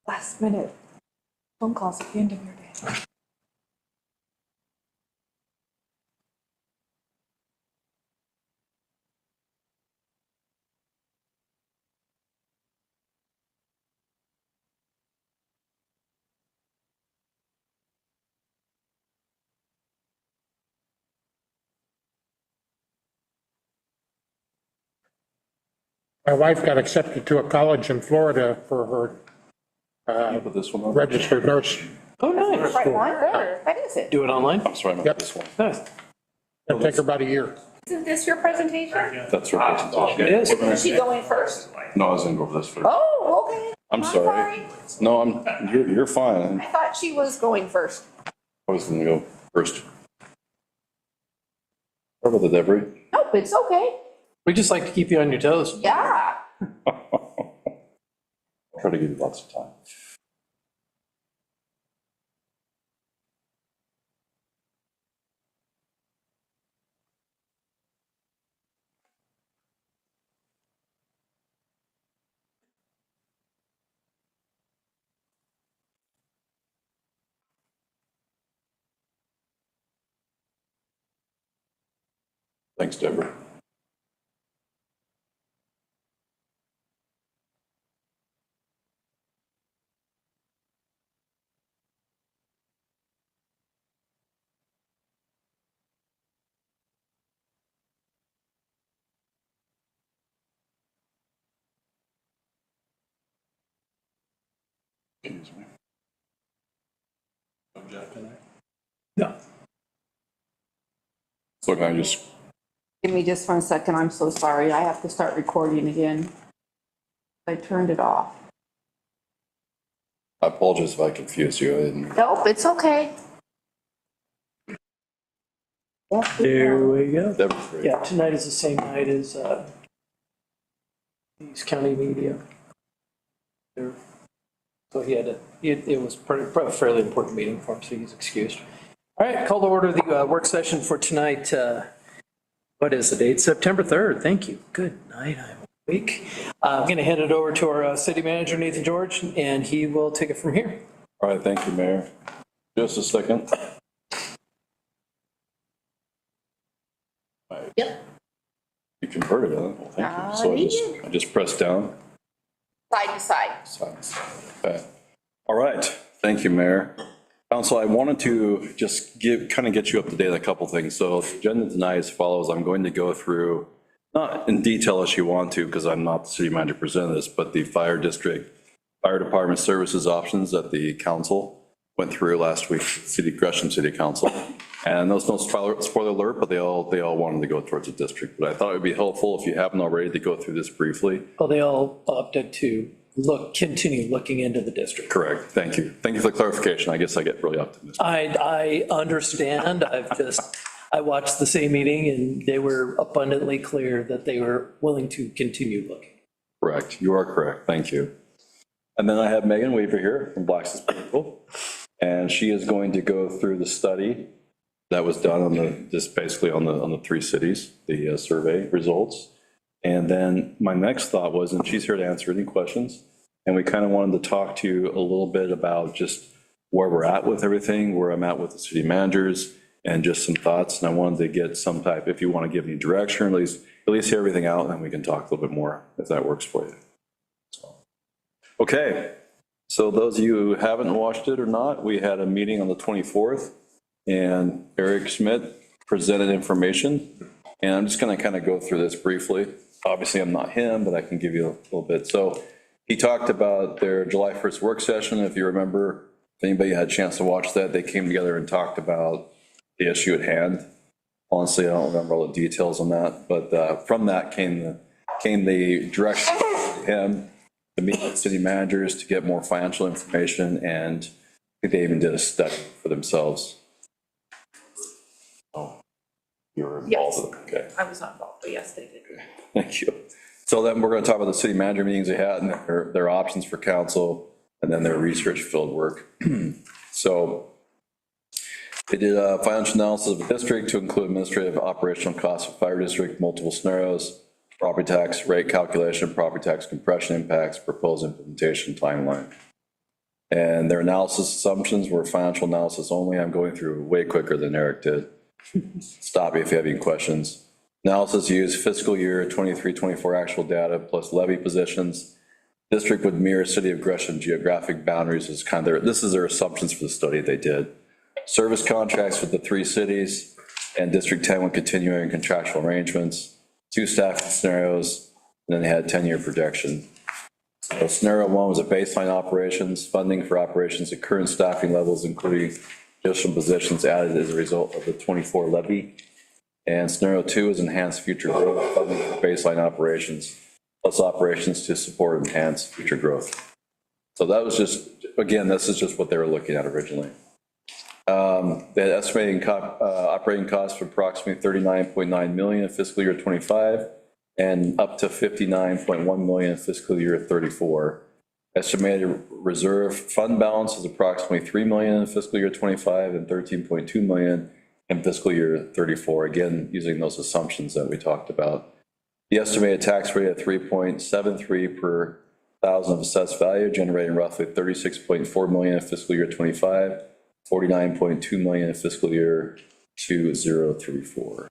Last minute phone calls at the end of your day. My wife got accepted to a college in Florida for her Put this one on. registered nurse. Oh, nice. Right one? What is it? Do it online? I'm sorry, I meant Yep. this one. Nice. It'll take her about a year. Isn't this your presentation? That's her presentation. It is. Is she going first? No, I was gonna go over this first. Oh, okay. I'm sorry. No, you're fine. I thought she was going first. I was gonna go first. Sorry about the debris. Nope, it's okay. We just like to keep you on your toes. Yeah. I'll try to give you lots of time. Thanks, Deborah. Excuse me. No. So can I just, Give me just 1 second. I'm so sorry. I have to start recording again. I turned it off. I apologize if I confused you. I didn't. Nope, it's okay. There we go. Deborah's great. Yeah, tonight is the same night as East County Media. So he had it was a fairly important meeting for him, so he's excused. All right, call to order the work session for tonight. What is the date? September 3rd. Thank you. Good night. I'm awake. I'm going to hand it over to our city manager, Nathan George, and he will take it from here. All right, thank you, Mayor. Just a second. All right. Yep. You converted it, huh? Well, thank you. So he did. I just pressed down. Side to side. Silence. Okay. All right, thank you, Mayor. Council, I wanted to just kind of get you up to date on a couple things. So the agenda tonight is as follows. I'm going to go through, not in detail as you want to, because I'm not the city manager presenting this, but the fire department services options that the council went through last week, Gresham City Council. And those don't spoiler alert, but they all wanted to go towards the district. But I thought it would be helpful if you haven't already to go through this briefly. Well, they all opted to continue looking into the district. Correct. Thank you. Thank you for the clarification. I guess I get really optimistic. I understand. I watched the same meeting and they were abundantly clear that they were willing to continue looking. Correct. You are correct. Thank you. And then I have Megan Weaver here from Blackson's People, and she is going to go through the study that was done on just basically on the three cities, the survey results. And then my next thought was, and she's here to answer any questions, and we kind of wanted to talk to you a little bit about just where we're at with everything, where I'm at with the city managers, and just some thoughts. And I wanted to get some type, if you want to give any direction, or at least hear everything out, and then we can talk a little bit more if that works for you. Okay, so those of you who haven't watched it or not, we had a meeting on the 24th, and Eric Schmidt presented information, and I'm just going to kind of go through this briefly. Obviously, I'm not him, but I can give you a little bit. So he talked about their July 1st work session. If you remember, if anybody had a chance to watch that, they came together and talked about the issue at hand. Honestly, I don't remember all the details on that, but from that came the direction to him to meet with city managers to get more financial information, and I think they even did a study for themselves. Oh, you were involved with it. Okay. I was not involved, but yes, they did. Thank you. So then we're going to talk about the city manager meetings they had and their options for council, and then their research field work. So they did a financial analysis of the district to include administrative operational costs of fire district, multiple scenarios, property tax rate calculation, property tax compression impacts, proposed implementation timeline. And their analysis assumptions were financial analysis only. I'm going through way quicker than Eric did. Stop me if you have any questions. Analysis used fiscal year 23-24 actual data plus levy positions. District would mirror City of Gresham geographic boundaries as kind of this is their assumptions for the study they did. Service contracts with the 3 cities and District 10 with continuing contractual arrangements, 2 staffing scenarios, and then they had a 10-year projection. So scenario 1 was a baseline operations, funding for operations at current staffing levels, including additional positions added as a result of the 24 levy. And scenario 2 is enhanced future growth, funding for baseline operations, plus operations to support enhanced future growth. So that was just, again, this is just what they were looking at originally. They had estimating operating costs of approximately $39.9 million in fiscal year 25 and up to $59.1 million in fiscal year 34. Estimated reserve fund balance is approximately $3 million in fiscal year 25 and $13.2 million in fiscal year 34, again, using those assumptions that we talked about. The estimated tax rate at 3.73 per thousand of assessed value, generating roughly $36.4 million in fiscal year 25, $49.2 million in fiscal year 2034.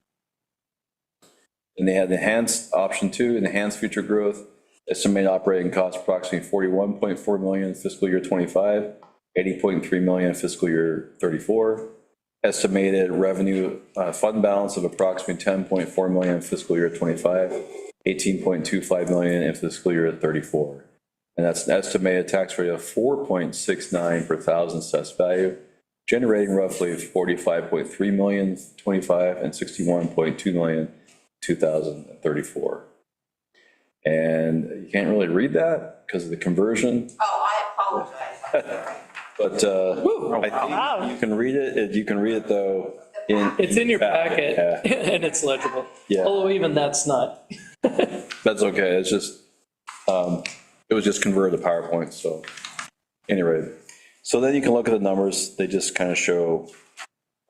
And they had enhanced option 2, enhanced future growth, estimated operating costs approximately $41.4 million in fiscal year 25, $80.3 million in fiscal year 34. Estimated revenue fund balance of approximately $10.4 million in fiscal year 25, $18.25 million in fiscal year 34. And that's an estimated tax rate of 4.69 per thousand assessed value, generating roughly $45.3 million 25 and $61.2 million 2034. And you can't really read that because of the conversion. Oh, I apologize. But I think you can read it. You can read it though. It's in your packet Yeah. and it's legible. Yeah. Although even that's not. That's okay. It's just, it was just converted to PowerPoint. So anyway, so then you can look at the numbers. They just kind of show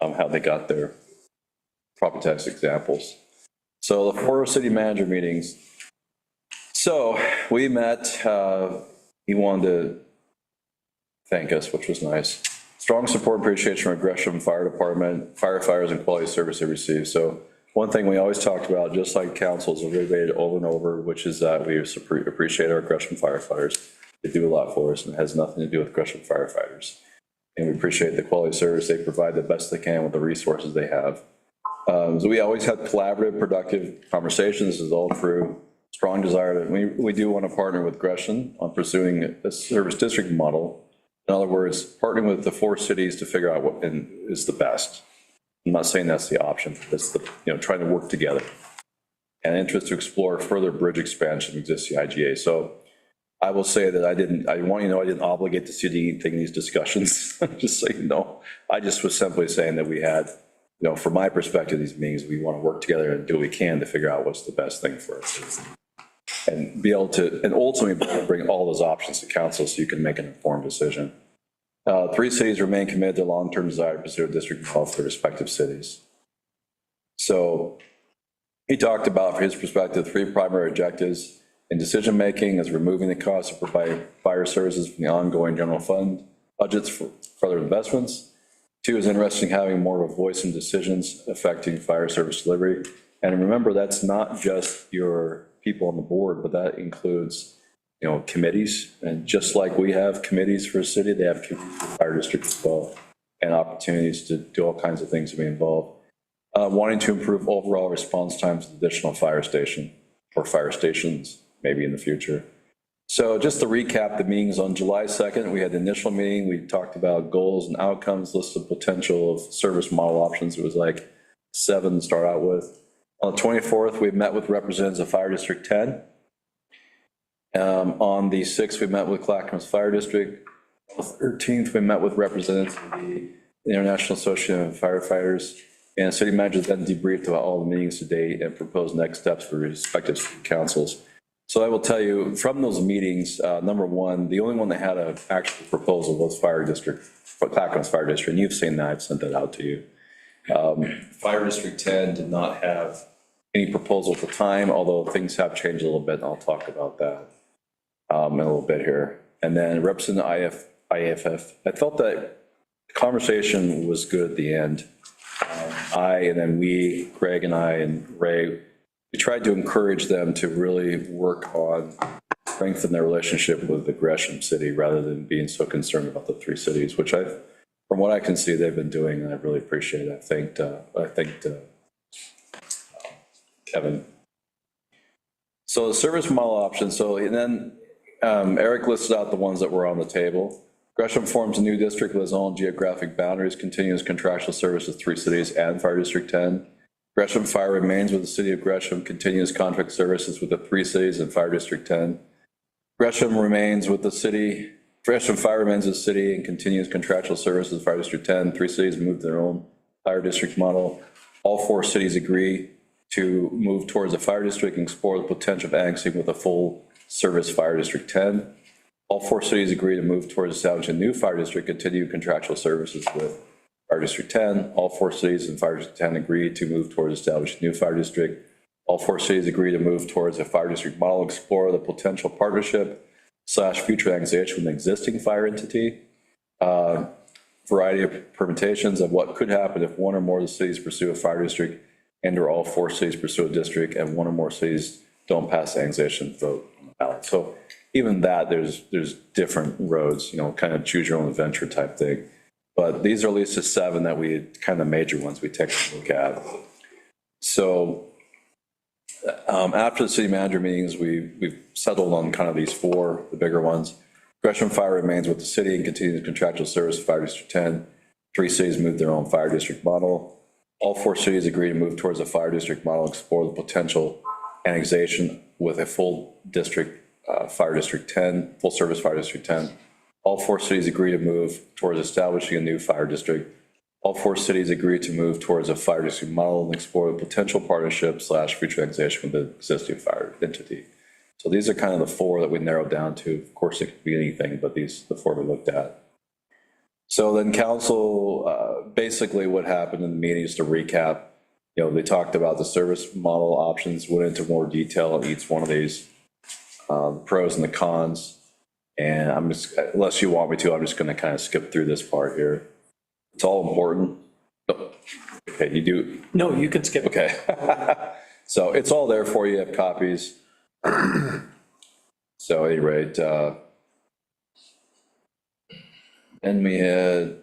how they got there. Property tax examples. So the 4 city manager meetings. So we met, he wanted to thank us, which was nice. Strong support and appreciation from Gresham Fire Department, firefighters, and quality service they received. So one thing we always talked about, just like councils have reiterated over and over, which is that we appreciate our Gresham firefighters. They do a lot for us, and it has nothing to do with Gresham firefighters. And we appreciate the quality service they provide the best they can with the resources they have. So we always had collaborative, productive conversations. This is all true. Strong desire to, we do want to partner with Gresham on pursuing a service district model. In other words, partnering with the 4 cities to figure out what is the best. I'm not saying that's the option. That's the, trying to work together. And interest to explore further bridge expansion of existing IGA. So I will say that I want you to know I didn't obligate the city anything in these discussions, just so you know. I just was simply saying that we had, from my perspective, these meetings, we want to work together and do what we can to figure out what's the best thing for us. And be able to, and ultimately be able to bring all those options to council so you can make an informed decision. 3 cities remain committed to long-term desire to pursue district health for their respective cities. So he talked about, from his perspective, 3 primary objectives in decision-making is removing the cost to provide fire services from the ongoing general fund budgets for further investments. 2 is interesting having more of a voice in decisions affecting fire service delivery. And remember, that's not just your people on the board, but that includes, committees. And just like we have committees for a city, they have committees for fire district as well, and opportunities to do all kinds of things to be involved. Wanting to improve overall response times with additional fire station or fire stations, maybe in the future. So just to recap the meetings, on July 2nd, we had the initial meeting. We talked about goals and outcomes, list of potential of service model options. It was like 7 to start out with. On the 24th, we met with representatives of Fire District 10. On the 6th, we met with Clackamas Fire District. On the 13th, we met with representatives of the International Association of Firefighters. And the city manager then debriefed about all the meetings to date and proposed next steps for respective councils. So I will tell you, from those meetings, number 1, the only one that had an actual proposal was Fire District, Clackamas Fire District, and you've seen that. I've sent that out to you. Fire District 10 did not have any proposal at the time, although things have changed a little bit, and I'll talk about that in a little bit here. And then Representative IAFF. I felt that conversation was good at the end. And then we, Greg and I and Ray, we tried to encourage them to really work on strengthen their relationship with the Gresham City rather than being so concerned about the three cities, which from what I can see, they've been doing, and I really appreciate it. I thanked Kevin. So the service model options. So and then Eric listed out the ones that were on the table. Gresham forms a new district with its own geographic boundaries, continuous contractual service with three cities and Fire District 10. Gresham Fire remains with the city of Gresham, continuous contract services with the three cities and Fire District 10. Gresham remains with the city. Gresham Fire remains with the city and continues contractual services with Fire District 10. Three cities move to their own fire district model. All four cities agree to move towards a fire district and explore the potential of annexing with a full service Fire District 10. All four cities agree to move towards establishing a new fire district, continue contractual services with Fire District 10. All four cities and Fire District 10 agree to move towards establishing a new fire district. All four cities agree to move towards a fire district model, explore the potential partnership / future annexation with an existing fire entity. Variety of permutations of what could happen if one or more of the cities pursue a fire district and or all four cities pursue a district and one or more cities don't pass the annexation vote on the ballot. So even that, there's different roads, kind of choose your own adventure type thing. But these are at least the 7 that we kind of major ones we take a look at. So after the city manager meetings, we've settled on kind of these 4, the bigger ones. Gresham Fire remains with the city and continues contractual service with Fire District 10. 3 cities move their own fire district model. All 4 cities agree to move towards a fire district model, explore the potential annexation with a full district Fire District 10, full service Fire District 10. All 4 cities agree to move towards establishing a new fire district. All 4 cities agree to move towards a fire district model and explore the potential partnership / future annexation with the existing fire entity. So these are kind of the 4 that we narrowed down to. Of course, it could be anything, but the 4 we looked at. So then council, basically what happened in the meeting, just to recap, they talked about the service model options, went into more detail on each one of these, pros and the cons. And I'm just, unless you want me to, I'm just going to kind of skip through this part here. It's all important. Oh, okay, you do. No, you can skip. Okay. So it's all there for you. You have copies. So at any rate, then we had,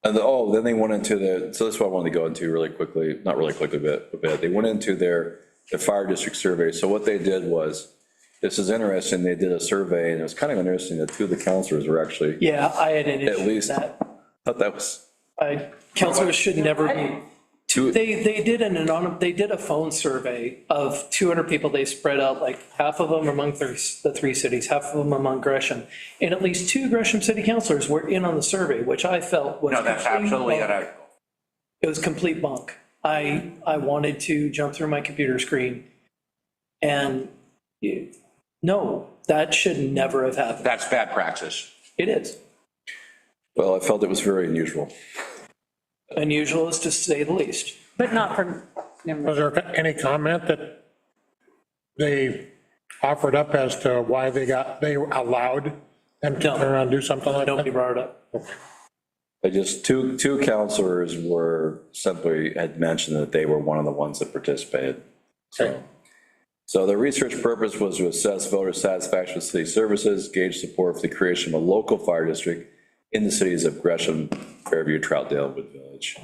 then they went into so this is what I wanted to go into really quickly, not really quickly, but a bit. They went into their fire district survey. So what they did was, this is interesting, they did a survey, and it was kind of interesting that 2 of the counselors were actually. Yeah, I had an issue with least- that. Thought that was. Counselors should never be. They did they did a phone survey of 200 people. They spread out like half of them among the 3 cities, half of them among Gresham. And at least 2 Gresham city councilors were in on the survey, which I felt was. No, that's absolutely bunk. unethical. It was complete bunk. I wanted to jump through my computer screen and no, that should never have happened. That's bad praxis. It is. Well, I felt it was very unusual. Unusual is to say the least. But not for, Was there any comment that they offered up as to why they allowed them to No. turn around and do something like Nobody that? brought it up. I just, two counselors had mentioned that they were one of the ones that participated. Okay. So the research purpose was to assess voter satisfaction with city services, gauge support for the creation of a local fire district in the cities of Gresham, Fairview, Troutdale, and Wood Village.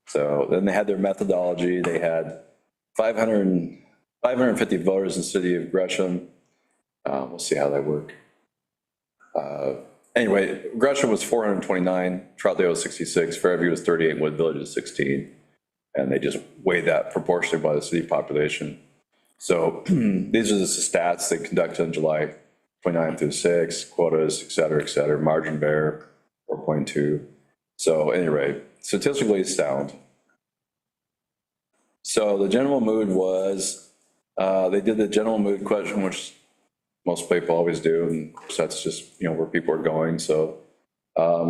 So then they had their methodology. They had 550 voters in the city of Gresham. We'll see how that worked. Anyway, Gresham was 429, Troutdale was 66, Fairview was 38, Wood Village was 16. And they just weighed that proportionally by the city population. So these are the stats they conducted on July 29 through 6, quotas, et cetera, margin bear, 4.2. So anyway, statistically sound. So the general mood was, they did the general mood question, which most people always do, and that's just, where people are going. So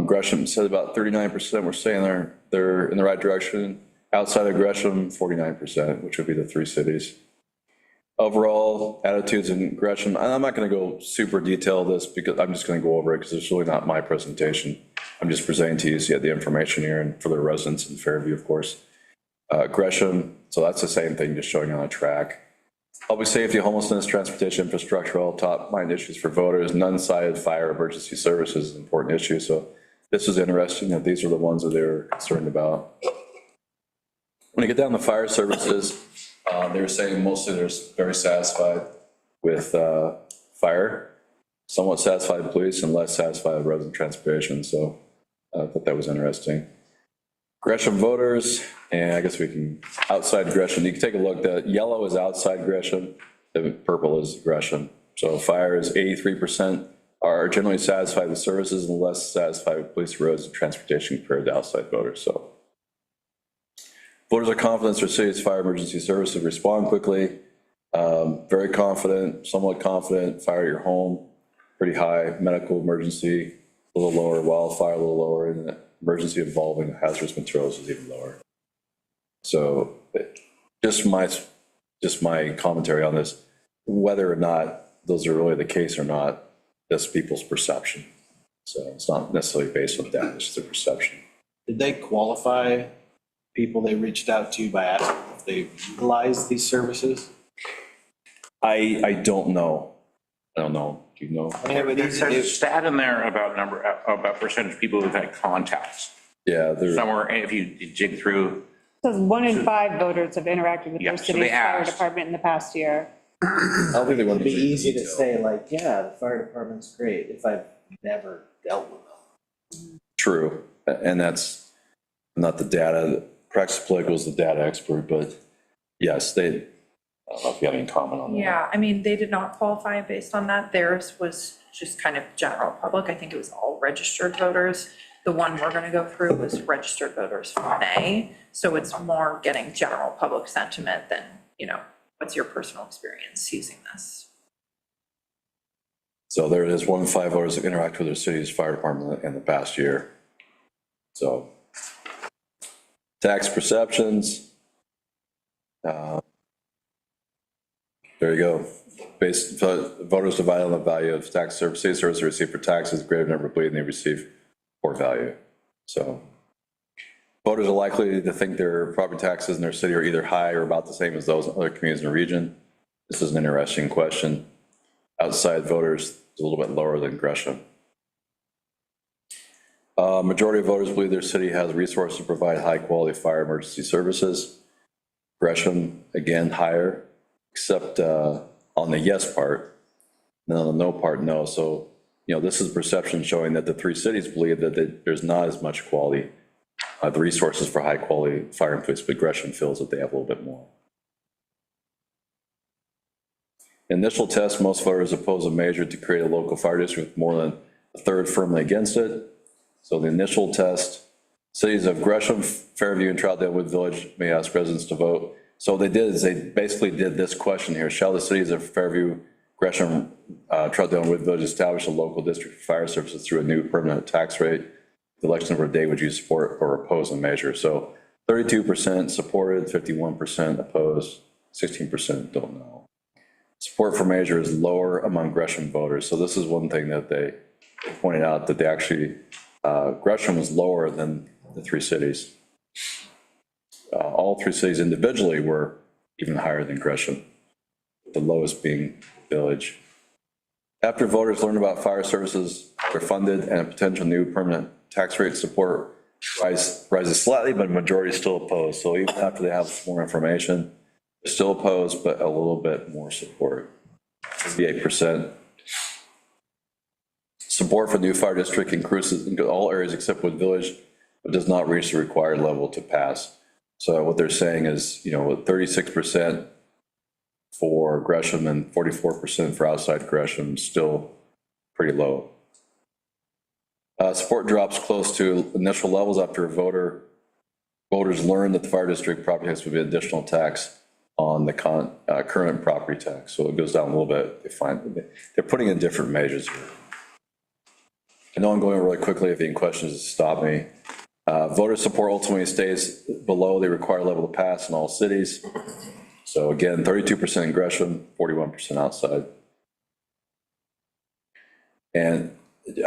Gresham said about 39% were saying they're in the right direction. Outside of Gresham, 49%, which would be the 3 cities. Overall attitudes in Gresham, and I'm not going to go super detailed this because I'm just going to go over it because it's really not my presentation. I'm just presenting to you so you have the information here and for the residents in Fairview, of course. Gresham, so that's the same thing, just showing on a track. Public safety, homelessness, transportation, infrastructure, all top mind issues for voters. None cited fire, emergency services is an important issue. So this is interesting that these are the ones that they were concerned about. When you get down to fire services, they were saying mostly they're very satisfied with fire, somewhat satisfied with police, and less satisfied with resident transportation. So I thought that was interesting. Gresham voters, and I guess we can, outside Gresham, you can take a look. The yellow is outside Gresham, the purple is Gresham. So fire is 83% are generally satisfied with services and less satisfied with police, roads, and transportation compared to outside voters. So voters are confident their city's fire emergency services respond quickly. Very confident, somewhat confident, fire at your home, pretty high. Medical emergency, a little lower. Wildfire, a little lower. And emergency involving hazardous materials is even lower. So just my commentary on this, whether or not those are really the case or not, that's people's perception. So it's not necessarily based on data, it's just a perception. Did they qualify people they reached out to by asking if they utilized these services? I don't know. I don't know. Do you know? There's a stat in there about percentage of people who've had contacts. Yeah, there's Somewhere, if you jig through, Says 1 in 5 voters have interacted with Yeah, their so city's they fire asked. department in the past year. I don't think they want It'd to be easy to say like, yeah, the fire department's great if I've never dealt with them. True, and that's not the data. Praxis Political is the data expert, but yes, they, I don't know if you have any comment on that. Yeah, I mean, they did not qualify based on that. Theirs was just kind of general public. I think it was all registered voters. The one we're gonna go through was registered voters from May. So it's more getting general public sentiment than, what's your personal experience using this? So there it is, 1 in 5 voters have interacted with their city's fire department in the past year. So tax perceptions. There you go. Voters divide on the value of tax service, city services received for taxes greater than ever believe they receive for value. So voters are likely to think their property taxes in their city are either high or about the same as those in other communities in the region. This is an interesting question. Outside voters is a little bit lower than Gresham. Majority of voters believe their city has resources to provide high-quality fire emergency services. Gresham, again, higher, except on the yes part, and on the no part, no. So, this is perception showing that the 3 cities believe that there's not as much quality, the resources for high-quality fire and police, but Gresham feels that they have a little bit more. Initial test, most voters oppose a measure to create a local fire district with more than a third firmly against it. So the initial test, cities of Gresham, Fairview, and Troutdale Wood Village may ask residents to vote. So what they did is they basically did this question here: shall the cities of Fairview, Gresham, Troutdale, and Wood Village establish a local district for fire services through a new permanent tax rate? The election of a day, would you support or oppose a measure? So 32% supported, 51% opposed, 16% don't know. Support for measure is lower among Gresham voters. So this is one thing that they pointed out, that they actually, Gresham was lower than the 3 cities. All 3 cities individually were even higher than Gresham, the lowest being Village. After voters learned about fire services, they're funded, and a potential new permanent tax rate, support rises slightly, but majority still opposed. So even after they have more information, they're still opposed, but a little bit more support, 58%. Support for new fire district increases in all areas except Wood Village, but does not reach the required level to pass. So what they're saying is, 36% for Gresham and 44% for outside Gresham, still pretty low. Support drops close to initial levels after voters learn that the fire district property tax would be an additional tax on the current property tax. So it goes down a little bit. They're putting in different measures here. I know I'm going really quickly. If you have any questions, stop me. Voter support ultimately stays below the required level to pass in all cities. So again, 32% in Gresham, 41% outside. And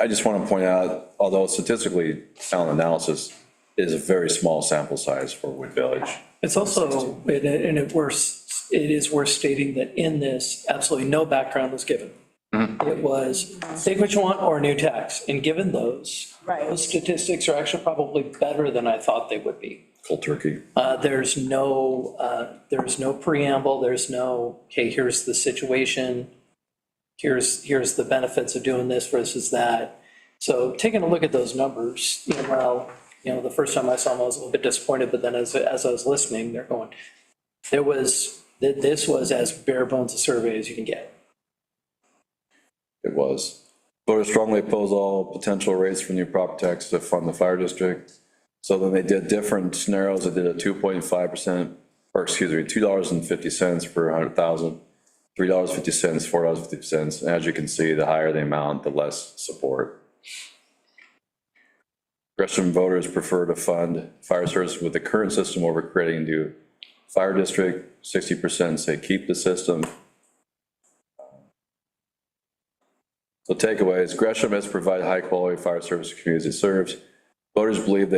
I just want to point out, although statistically sound analysis is a very small sample size for Wood Village. It's also, it is worth stating that in this, absolutely no background was given. It was, take what you want or a new tax. And given those, Right. those statistics are actually probably better than I thought they would be. Cold turkey. There's no preamble, there's no, okay, here's the situation, here's the benefits of doing this versus that. So taking a look at those numbers, the first time I saw them, I was a little bit disappointed, but then as I was listening, they're going, this was as bare bones a survey as you can get. It was. Voters strongly oppose all potential rates for new property tax to fund the fire district. So then they did different scenarios. They did a 2.5%, or excuse me, $2.50 per 100,000, $3.50, $4.50. And as you can see, the higher the amount, the less support. Gresham voters prefer to fund fire service with the current system over creating a new fire district. 60% say keep the system. So takeaways, Gresham has provided high quality fire service to communities it serves. Voters believe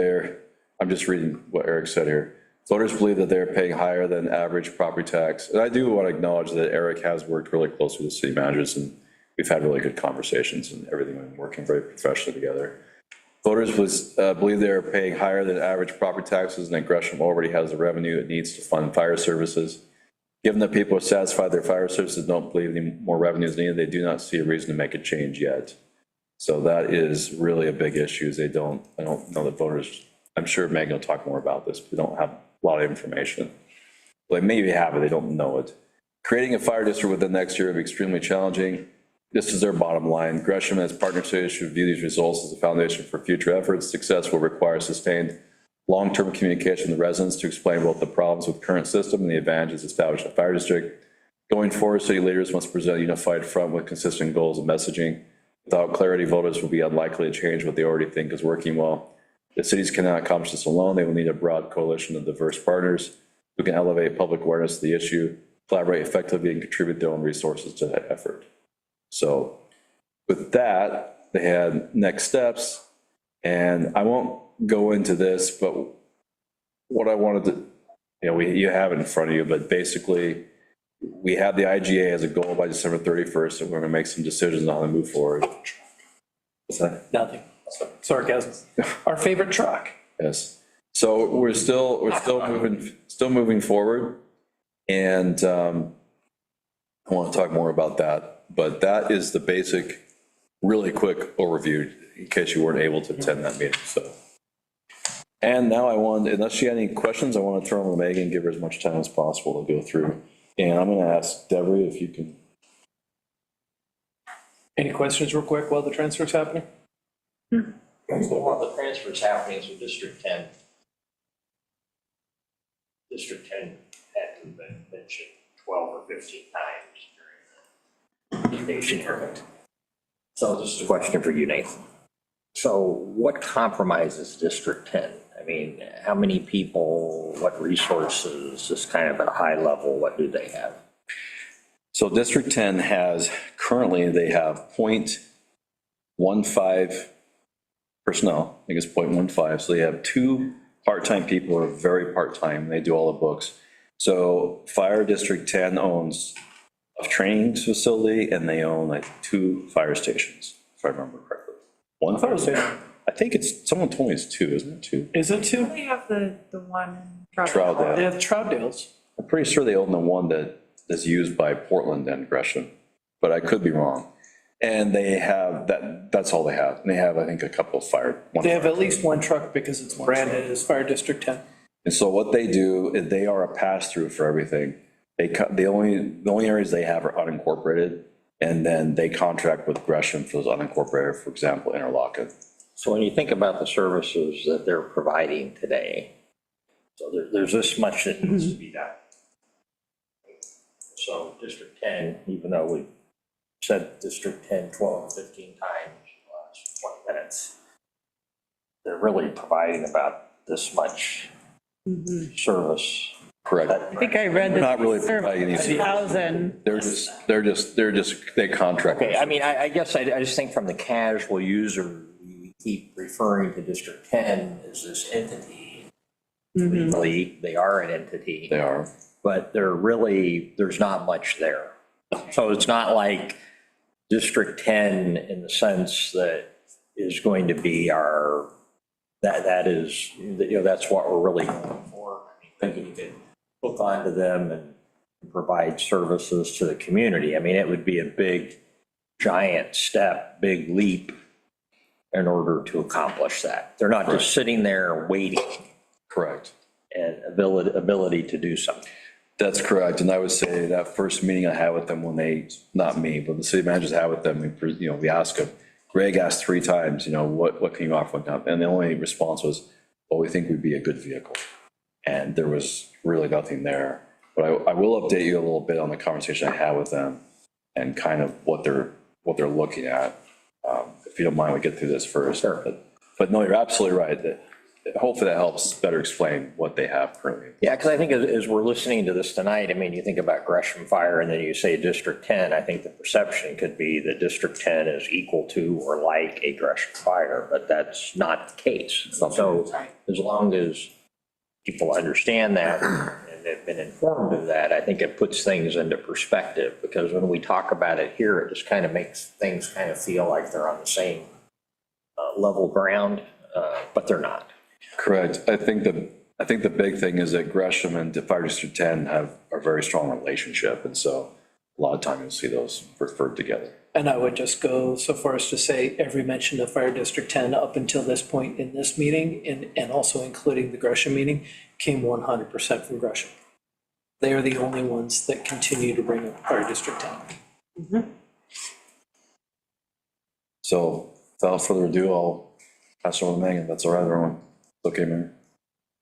I'm just reading what Eric said here. Voters believe that they're paying higher than average property tax. And I do want to acknowledge that Eric has worked really closely with city managers and we've had really good conversations and everything. We've been working very professionally together. Voters believe they're paying higher than average property taxes and that Gresham already has the revenue it needs to fund fire services. Given that people are satisfied their fire services don't believe any more revenue is needed, they do not see a reason to make a change yet. So that is really a big issue. I don't know that voters, I'm sure Megan will talk more about this, but we don't have a lot of information. Well, they maybe have it, they don't know it. Creating a fire district within next year will be extremely challenging. This is their bottom line. Gresham as partner cities should view these results as a foundation for future efforts. Success will require sustained long-term communication with residents to explain both the problems with the current system and the advantages established in a fire district. Going forward, city leaders must present a unified front with consistent goals and messaging. Without clarity, voters will be unlikely to change what they already think is working well. The cities cannot accomplish this alone. They will need a broad coalition of diverse partners who can elevate public awareness of the issue, collaborate effectively, and contribute their own resources to that effort. So with that, they had next steps, and I won't go into this, but what I wanted to, you have it in front of you, but basically we have the IGA as a goal by December 31st, and we're going to make some decisions on how to move forward. What's that? Nothing. Sarcasm. Our favorite truck. Yes. So we're still moving forward, and I want to talk more about that, but that is the basic, really quick overview in case you weren't able to attend that meeting. So. And now unless she had any questions, I want to throw them to Megan and give her as much time as possible to go through. And I'm going to ask Deborah if you can. Any questions real quick while the transfer's happening? While the transfer's happening to District 10, District 10 hadn't been mentioned 12 or 15 times during the presentation here. So this is a question for you, Nathan. So what compromises District 10? I mean, how many people, what resources, just kind of at a high level, what do they have? So District 10 currently they have 0.15 personnel, I think it's 0.15. So they have 2 part-time people who are very part-time. They do all the books. So Fire District 10 owns a training facility and they own like 2 fire stations, if I remember correctly. One fire station? I think someone told me it's 2, isn't it 2? Is it 2? We have the one in Troutdale. They have Troutdales. I'm pretty sure they own the one that is used by Portland and Gresham, but I could be wrong. And they have that's all they have. And they have, I think, a couple of fire. They have at least one truck because it's branded as Fire District 10. And so what they do is they are a pass-through for everything. The only areas they have are unincorporated, and then they contract with Gresham for those unincorporated, for example, Interlochen. So when you think about the services that they're providing today, so there's this much that needs to be done. So District 10, even though we said District 10 12, 15 times in the last 20 minutes, they're really providing about this much service per Correct. I think I read They're not really that providing any service. 1,000. They contract. Okay, I mean, I guess I just think from the casual user, we keep referring to District 10 as this entity. Legally, they are an entity. They are. But there's not much there. So it's not like District 10 in the sense that is going to be that is, that's what we're really going for. I mean, thinking you could hook onto them and provide services to the community. I mean, it would be a big, giant step, big leap in order to accomplish that. They're not just sitting there waiting. Correct. And ability to do something. That's correct. And I would say that first meeting I had with them when not me, but the city managers had with them, we asked them, Greg asked 3 times, what can you offer? And the only response was, well, we think we'd be a good vehicle. And there was really nothing there. But I will update you a little bit on the conversation I had with them and kind of what they're looking at. If you don't mind, we get through this first. Sure. But no, you're absolutely right. Hopefully that helps better explain what they have currently. Yeah, because I think as we're listening to this tonight, I mean, you think about Gresham Fire and then you say District 10, I think the perception could be that District 10 is equal to or like a Gresham Fire, but that's not the case. So as long as people understand that and have been informed of that, I think it puts things into perspective, because when we talk about it here, it just kind of makes things kind of feel like they're on the same level ground, but they're not. Correct. I think the big thing is that Gresham and Fire District 10 have a very strong relationship. And so a lot of time you'll see those referred together. And I would just go so far as to say every mention of Fire District 10 up until this point in this meeting, and also including the Gresham meeting, came 100% from Gresham. They are the only ones that continue to bring up Fire District 10. So without further ado, I'll pass it over to Megan. That's all right, everyone. Okay, Mary.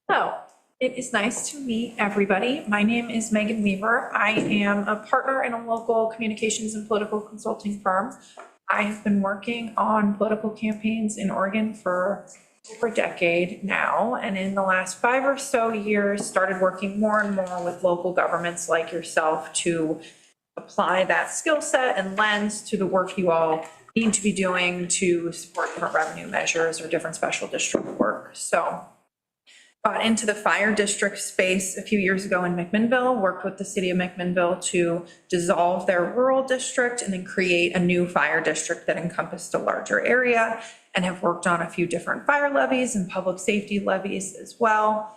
Hello, it is nice to meet everybody. My name is Megan Weaver. I am a partner in a local communications and political consulting firm. I have been working on political campaigns in Oregon for over a decade now, and in the last 5 or so years, started working more and more with local governments like yourself to apply that skill set and lens to the work you all need to be doing to support different revenue measures or different special district work. So got into the fire district space a few years ago in McMinnville, worked with the city of McMinnville to dissolve their rural district and then create a new fire district that encompassed a larger area, and have worked on a few different fire levies and public safety levies as well.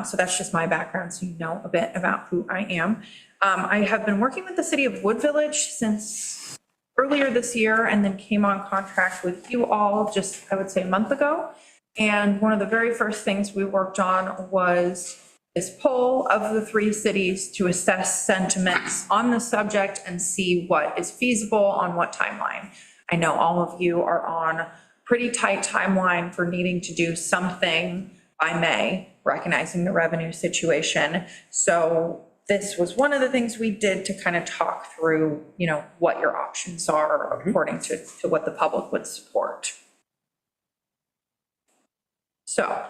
So that's just my background, so you know a bit about who I am. I have been working with the city of Wood Village since earlier this year, and then came on contract with you all just, I would say, a month ago. And one of the very first things we worked on was this poll of the 3 cities to assess sentiments on the subject and see what is feasible on what timeline. I know all of you are on a pretty tight timeline for needing to do something by May, recognizing the revenue situation. So this was one of the things we did to kind of talk through, what your options are according to what the public would support. So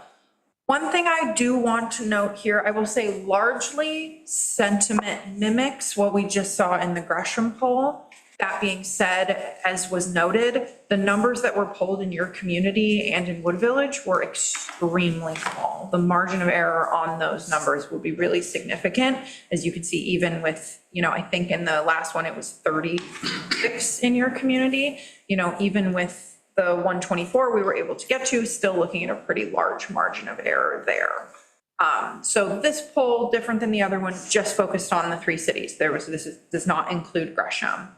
one thing I do want to note here, I will say largely sentiment mimics what we just saw in the Gresham poll. That being said, as was noted, the numbers that were polled in your community and in Wood Village were extremely small. The margin of error on those numbers will be really significant. As you can see, even with, I think in the last one, it was 36 in your community, even with the 124 we were able to get to, still looking at a pretty large margin of error there. So this poll, different than the other one, just focused on the 3 cities. Does not include Gresham.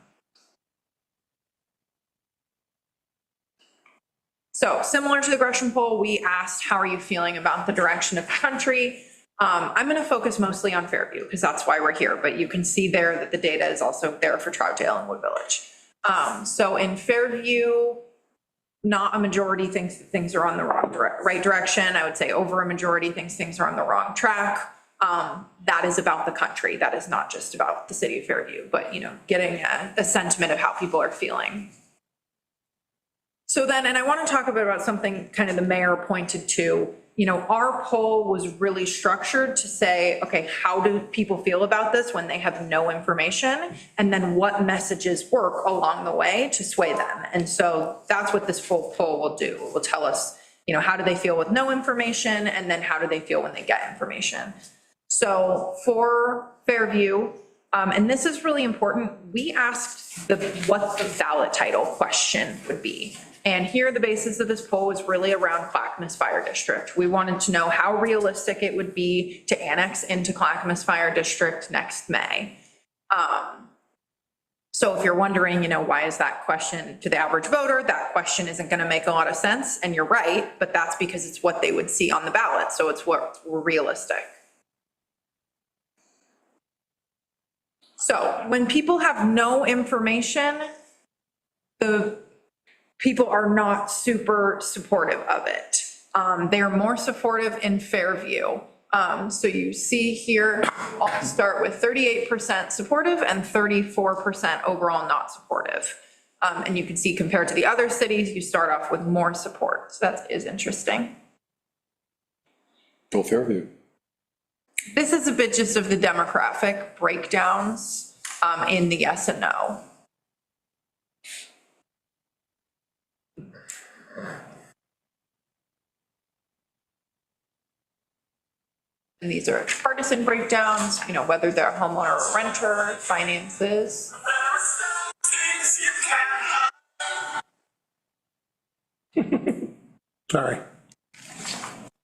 So similar to the Gresham poll, we asked, how are you feeling about the direction of the country? I'm going to focus mostly on Fairview because that's why we're here, but you can see there that the data is also there for Troutdale and Wood Village. So in Fairview, not a majority thinks that things are on the right direction. I would say over a majority thinks things are on the wrong track. That is about the country. That is not just about the city of Fairview, but getting a sentiment of how people are feeling. So then, and I want to talk a bit about something kind of the mayor pointed to our poll was really structured to say, okay, how do people feel about this when they have no information? And then what messages work along the way to sway them? And so that's what this full poll will do. It will tell us, how do they feel with no information? And then how do they feel when they get information? So for Fairview, and this is really important, we asked what the ballot title question would be. And here, the basis of this poll was really around Clackamas Fire District. We wanted to know how realistic it would be to annex into Clackamas Fire District next May. So if you're wondering, why is that question to the average voter? That question isn't going to make a lot of sense, and you're right, but that's because it's what they would see on the ballot, so it's what we're realistic. So when people have no information, the people are not super supportive of it. They are more supportive in Fairview. So you see here, I'll start with 38% supportive and 34% overall not supportive. And you can see compared to the other cities, you start off with more support. So that is interesting. Go Fairview. This is a bit just of the demographic breakdowns in the yes and no. And these are partisan breakdowns, whether they're a homeowner or renter, finances. Sorry.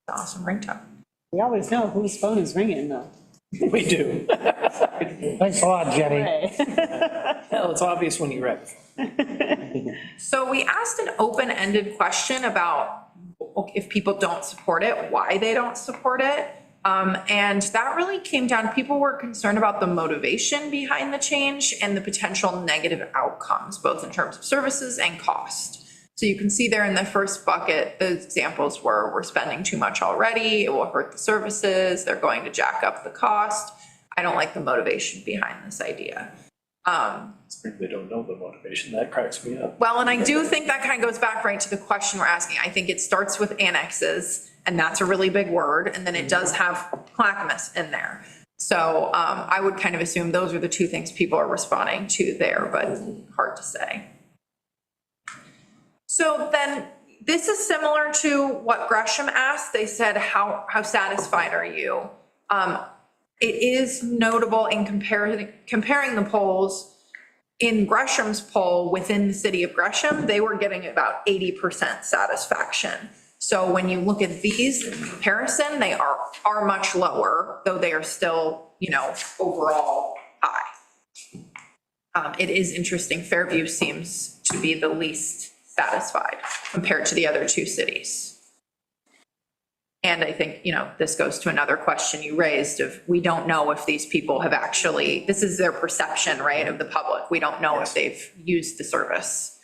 Awesome ringtone. We always know whose phone is ringing though. We do. Thanks a lot, Jenny. Well, it's obvious when you read. So we asked an open-ended question about if people don't support it, why they don't support it. And that really came down, people were concerned about the motivation behind the change and the potential negative outcomes, both in terms of services and cost. So you can see there in the first bucket, the examples were, we're spending too much already, it will hurt the services, they're going to jack up the cost. I don't like the motivation behind this idea. They don't know the motivation. That cracks me up. Well, and I do think that kind of goes back right to the question we're asking. I think it starts with annexes, and that's a really big word, and then it does have Clackamas in there. So I would kind of assume those are the two things people are responding to there, but hard to say. So then this is similar to what Gresham asked. They said, how satisfied are you? It is notable in comparing the polls. In Gresham's poll within the city of Gresham, they were getting about 80% satisfaction. So when you look at these in comparison, they are much lower, though they are still, overall high. It is interesting, Fairview seems to be the least satisfied compared to the other two cities. And I think, this goes to another question you raised of, we don't know if these people have actually, this is their perception, right, of the public. We don't know if they've used the service.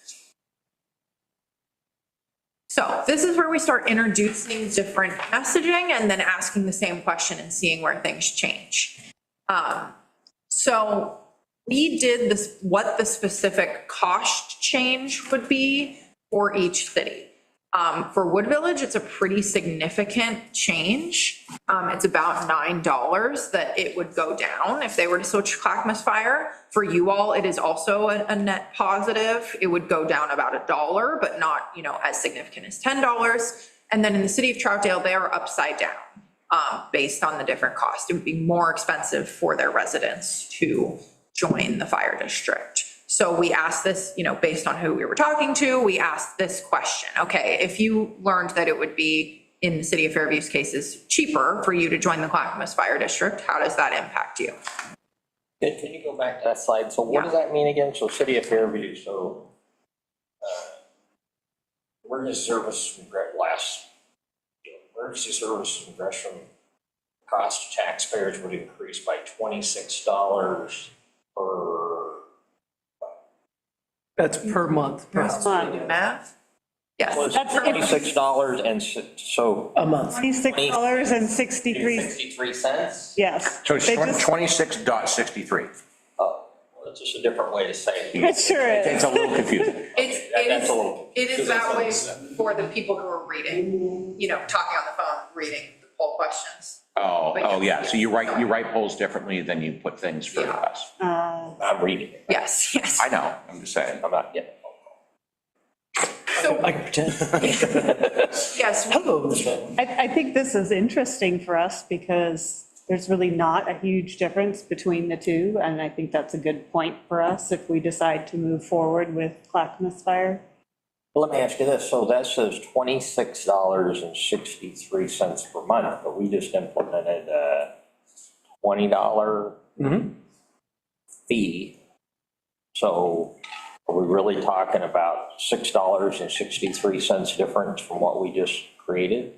So this is where we start introducing different messaging and then asking the same question and seeing where things change. So we did this, what the specific cost change would be for each city. For Wood Village, it's a pretty significant change. It's about $9 that it would go down if they were to switch Clackamas Fire. For you all, it is also a net positive. It would go down about $1, but not, as significant as $10. And then in the city of Troutdale, they are upside down based on the different costs. It would be more expensive for their residents to join the fire district. So we asked this, based on who we were talking to, we asked this question. Okay, if you learned that it would be, in the city of Fairview's cases, cheaper for you to join the Clackamas Fire District, how does that impact you? Can you go back to that slide? So what does that mean again? So city of Fairview, so emergency service from emergency services from Gresham cost to taxpayers would increase by $26 per. That's per month. Do math? Yes. That's $26 and so. A month. $26.63. 63 cents? Yes. So it's They just- 26.63. Oh, It's just a different way to say it. It sure It's is. a little confusing. That's a little. It is that way for the people who are reading, talking on the phone, reading the poll questions. Oh, yeah, so you write polls differently than you put things for Yeah. us. I'm reading it. Yes, yes. I know, I'm just saying. I'm not getting. So, I can pretend. yes, Hello, Mr. I think this is interesting for us because there's really not a huge difference between the two. And I think that's a good point for us if we decide to move forward with Clackamas Fire. Well, let me ask you this, so that says $26.63 per month, but we just implemented a $20 fee. So are we really talking about $6.63 difference from what we just created?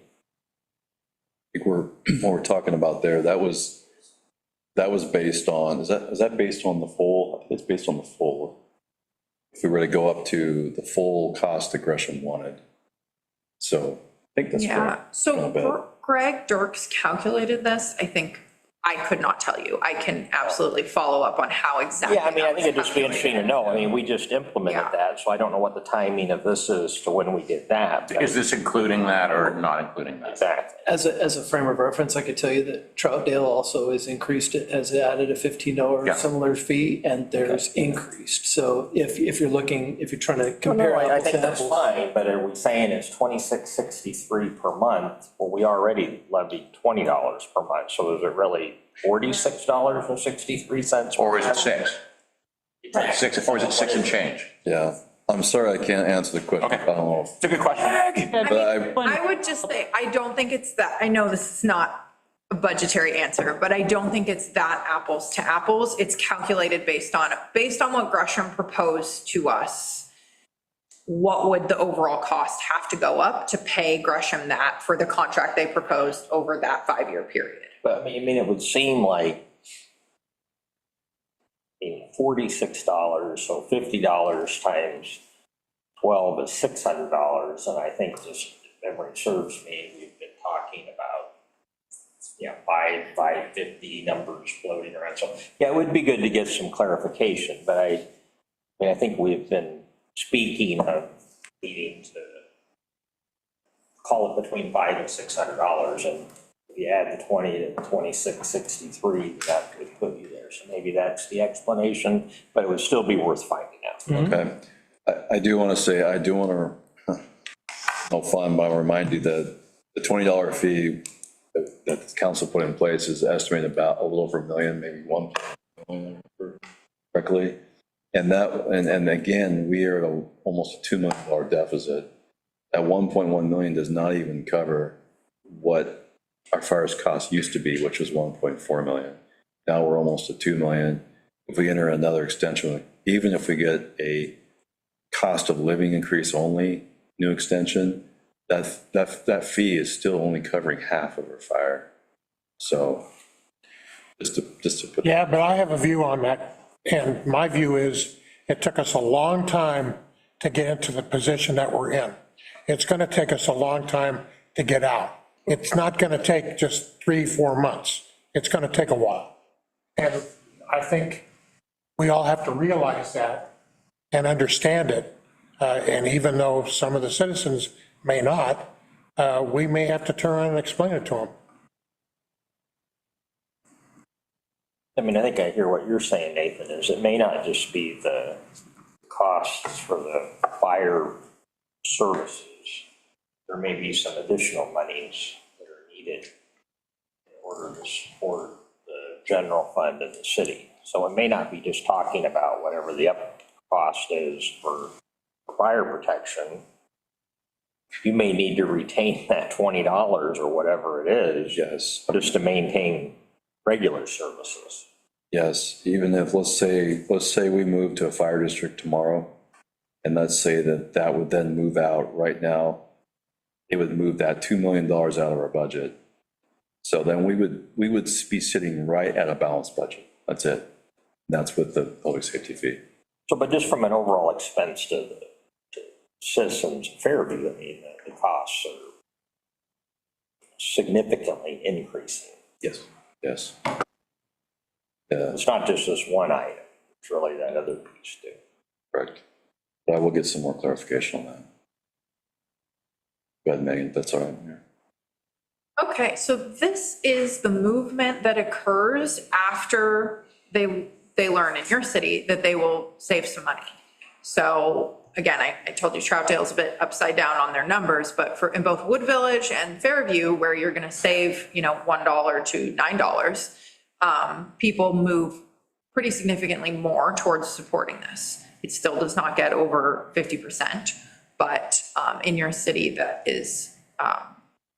I think what we're talking about there, that was based on, is that based on the full? I think it's based on the full. If we were to go up to the full cost that Gresham wanted. So I think that's yeah, correct. so Greg Dirks calculated this, I think. I could not tell you. I can absolutely follow up on how exactly. Yeah, I mean, I that think it'd was just be interesting to know. I mean, we just implemented Yeah. that, so I don't know what the timing of this is to when we did that. but- Is this including that or not including that? Exactly. As a frame of reference, I could tell you that Troutdale also has increased it, has added a $15 Yeah. similar fee, and there's increased. So if you're trying to Well, compare no, I apples think to that's apples. fine, but are we saying it's $26.63 per month? Well, we already levied $20 per month, so is it really $46.63? Or is it six? Six, or is it six and change? Yeah, I'm sorry, I can't answer the question. Okay. I don't know. It's a good question. But I would just say, I don't think it's that, I know this is not a budgetary answer, but I don't think it's that apples to apples. It's calculated based on what Gresham proposed to us. What would the overall cost have to go up to pay Gresham that for the contract they proposed over that 5-year period? But I mean, it would seem like, $46, so $50 times 12 is $600, and I think just, if memory serves me, we've been talking about, $550 numbers floating around, so, yeah, it would be good to get some clarification, but I think we've been speaking of needing to call it between $500 and $600, and if you add the 20 to 26.63, that would put you there. So maybe that's the explanation, but it would still be worth finding out. Okay, I do want to say, no fun, but I'll remind you that the $20 fee that the council put in place is estimated about a little over $1 million, maybe $1 million correctly. And again, we are at almost a $2 million deficit. That 1.1 million does not even cover what our fire's cost used to be, which was 1.4 million. Now we're almost at 2 million. If we enter another extension, even if we get a cost of living increase only, new extension, that fee is still only covering half of our fire. So just to put. Yeah, but I have a view on that, and my view is it took us a long time to get into the position that we're in. It's going to take us a long time to get out. It's not going to take just 3-4 months. It's going to take a while. And I think we all have to realize that and understand it. And even though some of the citizens may not, we may have to turn around and explain it to them. I mean, I think I hear what you're saying, Nathan, is it may not just be the costs for the fire services. There may be some additional monies that are needed in order to support the general fund of the city. So it may not be just talking about whatever the up cost is for fire protection. You may need to retain that $20 or whatever it is. Yes. Just to maintain regular services. Yes, even if, let's say we move to a fire district tomorrow, and let's say that would then move out right now, it would move that $2 million out of our budget. So then we would be sitting right at a balanced budget. That's it. That's with the public safety fee. So, but just from an overall expense to citizens of Fairview, I mean, the costs are significantly increasing. Yes. Yes. It's not just this one item. It's really that other piece too. Correct. But I will get some more clarification on that. Go ahead, Megan, that's all right. Yeah. Okay, so this is the movement that occurs after they learn in your city that they will save some money. So again, I told you Troutdale's a bit upside down on their numbers, but in both Wood Village and Fairview, where you're gonna save, $1 to $9, people move pretty significantly more towards supporting this. It still does not get over 50%, but in your city, that is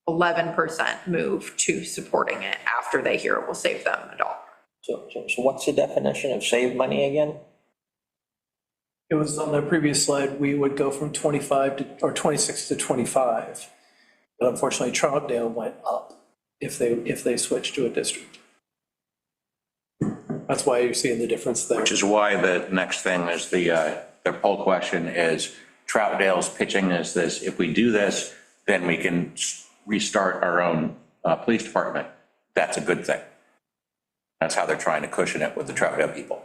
11% move to supporting it after they hear it will save them $1. So what's the definition of save money again? It was on the previous slide, we would go from 26 to 25. But unfortunately, Troutdale went up if they switched to a district. That's why you're seeing the difference there. Which is why the next thing is the poll question is Troutdale's pitching is this: if we do this, then we can restart our own police department. That's a good thing. That's how they're trying to cushion it with the Troutdale people.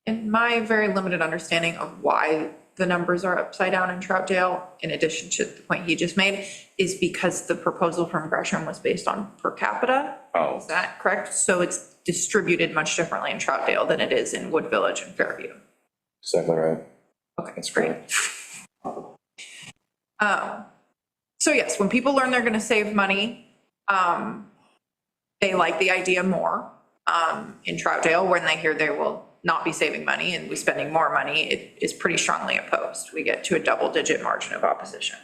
In my very limited understanding of why the numbers are upside down in Troutdale, in addition to the point he just made, is because the proposal from Gresham was based on per capita. Oh. Is that correct? So it's distributed much differently in Troutdale than it is in Wood Village and Fairview. Exactly right. Okay, that's great. So yes, when people learn they're going to save money, they like the idea more. In Troutdale, when they hear they will not be saving money and be spending more money, it is pretty strongly opposed. We get to a double-digit margin of opposition.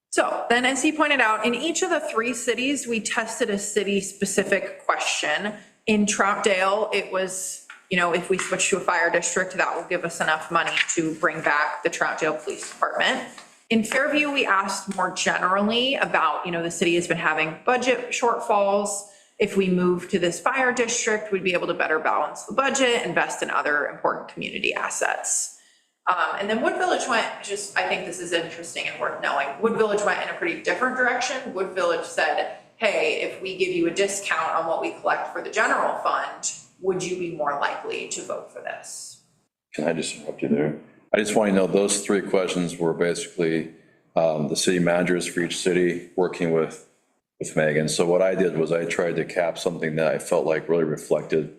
So then, as he pointed out, in each of the 3 cities, we tested a city-specific question. In Troutdale, it was, if we switch to a fire district, that will give us enough money to bring back the Troutdale Police Department. In Fairview, we asked more generally about, the city has been having budget shortfalls. If we move to this fire district, we'd be able to better balance the budget, invest in other important community assets. And then Wood Village went, I think this is interesting and worth knowing, Wood Village went in a pretty different direction. Wood Village said, hey, if we give you a discount on what we collect for the general fund, would you be more likely to vote for this? Can I just interrupt you there? I just want to know, those 3 questions were basically the city managers for each city working with Megan. So what I did was I tried to cap something that I felt like really reflected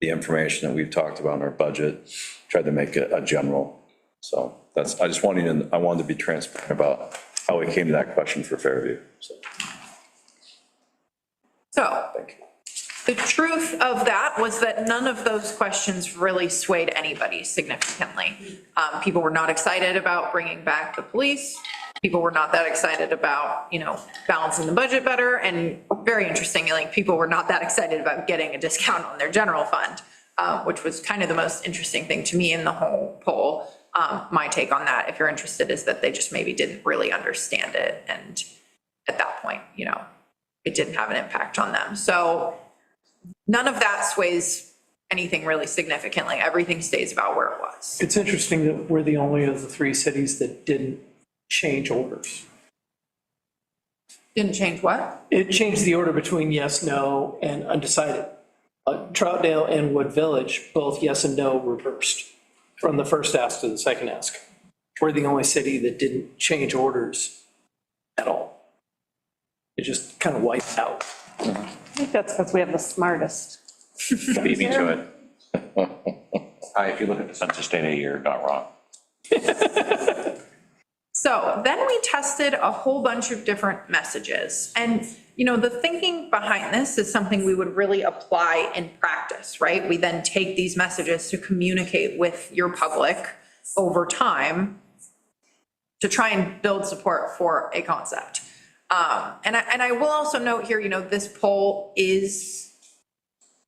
the information that we've talked about in our budget, tried to make it a general. So I wanted to be transparent about how we came to that question for Fairview. So Thank you. the truth of that was that none of those questions really swayed anybody significantly. People were not excited about bringing back the police. People were not that excited about, balancing the budget better. And very interestingly, people were not that excited about getting a discount on their general fund, which was kind of the most interesting thing to me in the whole poll. My take on that, if you're interested, is that they just maybe didn't really understand it. And at that point, it didn't have an impact on them. So none of that sways anything really significantly. Everything stays about where it was. It's interesting that we're the only of the 3 cities that didn't change orders. Didn't change what? It changed the order between yes, no, and undecided. Troutdale and Wood Village, both yes and no reversed from the first ask to the second ask. We're the only city that didn't change orders at all. It just kind of wiped out. I think that's because we have the smartest. Beat me to it. If you look at the census data, you're not wrong. So then we tested a whole bunch of different messages. And, the thinking behind this is something we would really apply in practice, right? We then take these messages to communicate with your public over time to try and build support for a concept. And I will also note here, this poll is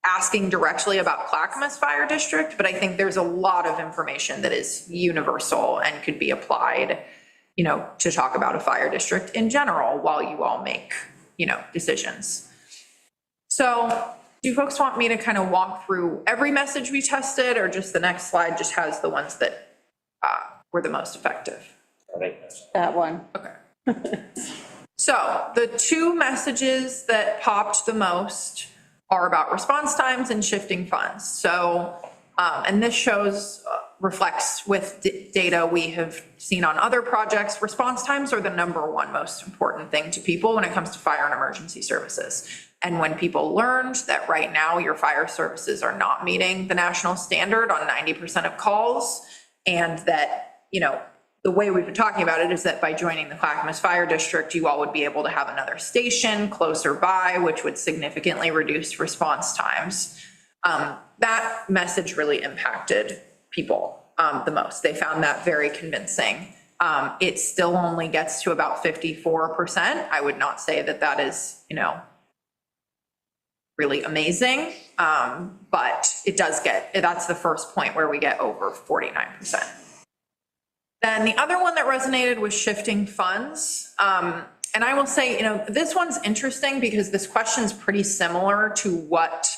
asking directly about Clackamas Fire District, but I think there's a lot of information that is universal and could be applied, to talk about a fire district in general while you all make, decisions. So do you folks want me to kind of walk through every message we tested, or just the next slide just has the ones that were the most effective? I think that's. That one. Okay. So the 2 messages that popped the most are about response times and shifting funds. So, and this reflects with data we have seen on other projects, response times are the number one most important thing to people when it comes to fire and emergency services. And when people learned that right now your fire services are not meeting the national standard on 90% of calls, and that, you know, the way we've been talking about it is that by joining the Clackamas Fire District, you all would be able to have another station closer by, which would significantly reduce response times. That message really impacted people the most. They found that very convincing. It still only gets to about 54%. I would not say that that is, you know, really amazing, but it does get, that's the first point where we get over 49%. Then the other one that resonated was shifting funds. And I will say, you know, this one's interesting because this question's pretty similar to what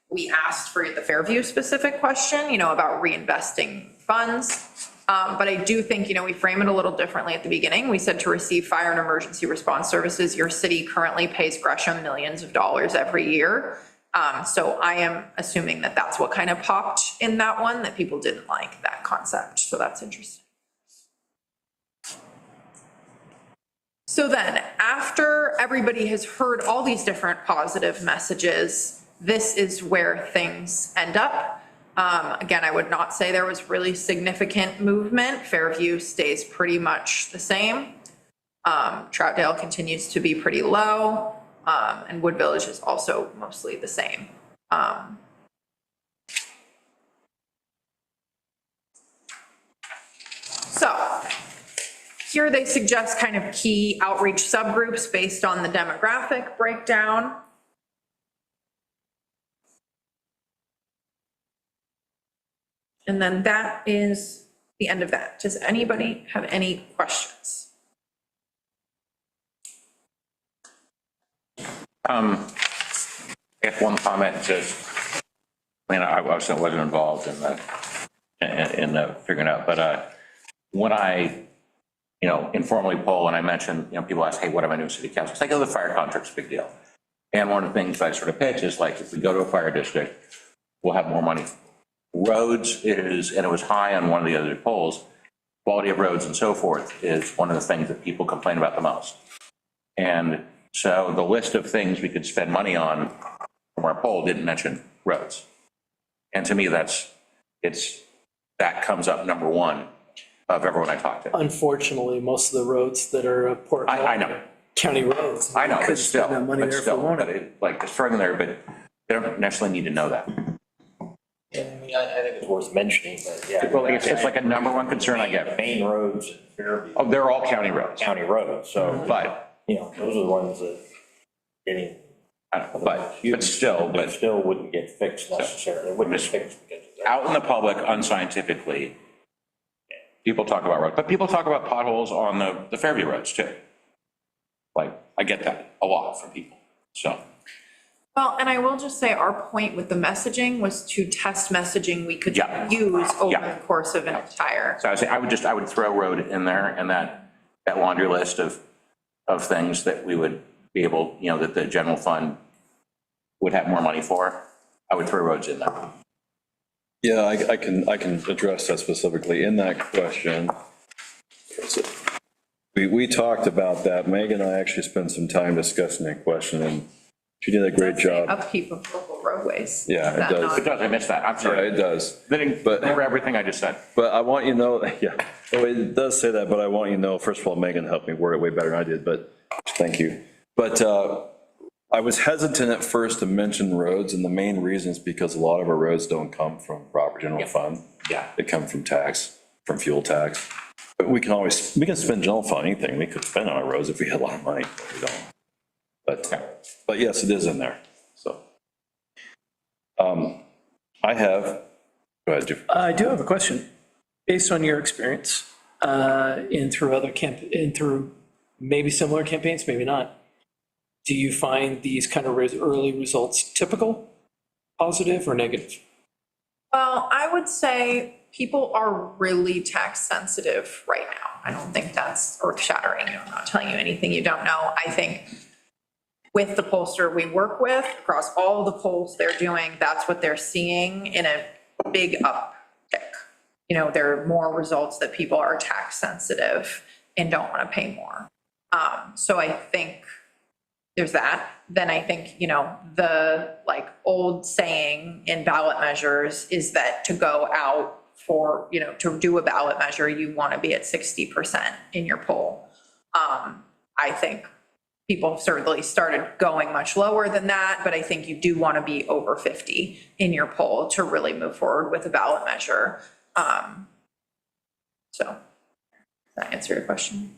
we asked for the Fairview specific question, you know, about reinvesting funds. But I do think, you know, we frame it a little differently at the beginning. We said to receive fire and emergency response services, your city currently pays Gresham millions of dollars every year. So I am assuming that that's what kind of popped in that one, that people didn't like that concept. So that's interesting. So then after everybody has heard all these different positive messages, this is where things end up. Again, I would not say there was really significant movement. Fairview stays pretty much the same. Troutdale continues to be pretty low, and Wood Village is also mostly the same. So here they suggest kind of key outreach subgroups based on the demographic breakdown. And then that is the end of that. Does anybody have any questions? If one comment, just, I mean, I wasn't involved in the figuring out, but when I, you know, informally poll and I mentioned, you know, people ask, hey, what am I doing city council? It's like, oh, the fire contract's a big deal. And one of the things I sort of pitch is like, if we go to a fire district, we'll have more money. Roads is, and it was high on one of the other polls, quality of roads and so forth is one of the things that people complain about the most. And so the list of things we could spend money on from our poll didn't mention roads. And to me, that comes up number one of everyone I talked to. Unfortunately, most of the roads that are important. I know. County roads. I know, Could but still, spend that money there if we wanted. like it's struggling there, but they don't necessarily need to know that. I mean, I think it's worth mentioning, but yeah. Well, it's just like a number one concern I get. Main roads in Fairview. Oh, they're all county roads. County roads, so, But, you know, those are the ones that getting. I don't know, but still, They but still wouldn't get fixed necessarily, they wouldn't get fixed because of that. out in the public, unscientifically, people talk about roads, but people talk about potholes on the Fairview roads too. Like, I get that a lot from people, so. Well, and I will just say our point with the messaging was to test messaging we could Yeah. use over Yeah. the course of an entire. So I would say, I would throw road in there and that laundry list of things that we would be able, you know, that the general fund would have more money for. I would throw roads in there. Yeah, I can address that specifically in that question. We talked about that. Megan and I actually spent some time discussing that question, and she did a great job. Upkeep of local roadways. Yeah, Is it that does. not- It does, I missed that, I'm Yeah, sorry. it does. Didn't But- cover everything I just said. But I want you to know, yeah, oh, it does say that, but I want you to know, first of all, Megan helped me word it way better than I did, but thank you. But I was hesitant at first to mention roads, and the main reason is because a lot of our roads don't come from proper general fund. Yeah. They come from tax, from fuel tax. But we can spend general fund anything we could spend on our roads if we had a lot of money, but we don't. But yes, it is in there, so. I have, go ahead, Jeff. I do have a question. Based on your experience, through maybe similar campaigns, maybe not, do you find these kind of early results typical, positive, or negative? Well, I would say people are really tax sensitive right now. I don't think that's earth shattering. I'm not telling you anything you don't know. I think with the pollster we work with, across all the polls they're doing, that's what they're seeing in a big uptick. You know, there are more results that people are tax sensitive and don't want to pay more. So I think there's that. Then I think, you know, the like old saying in ballot measures is that to go out for, you know, to do a ballot measure, you want to be at 60% in your poll. I think people certainly started going much lower than that, but I think you do want to be over 50 in your poll to really move forward with a ballot measure. So does that answer your question?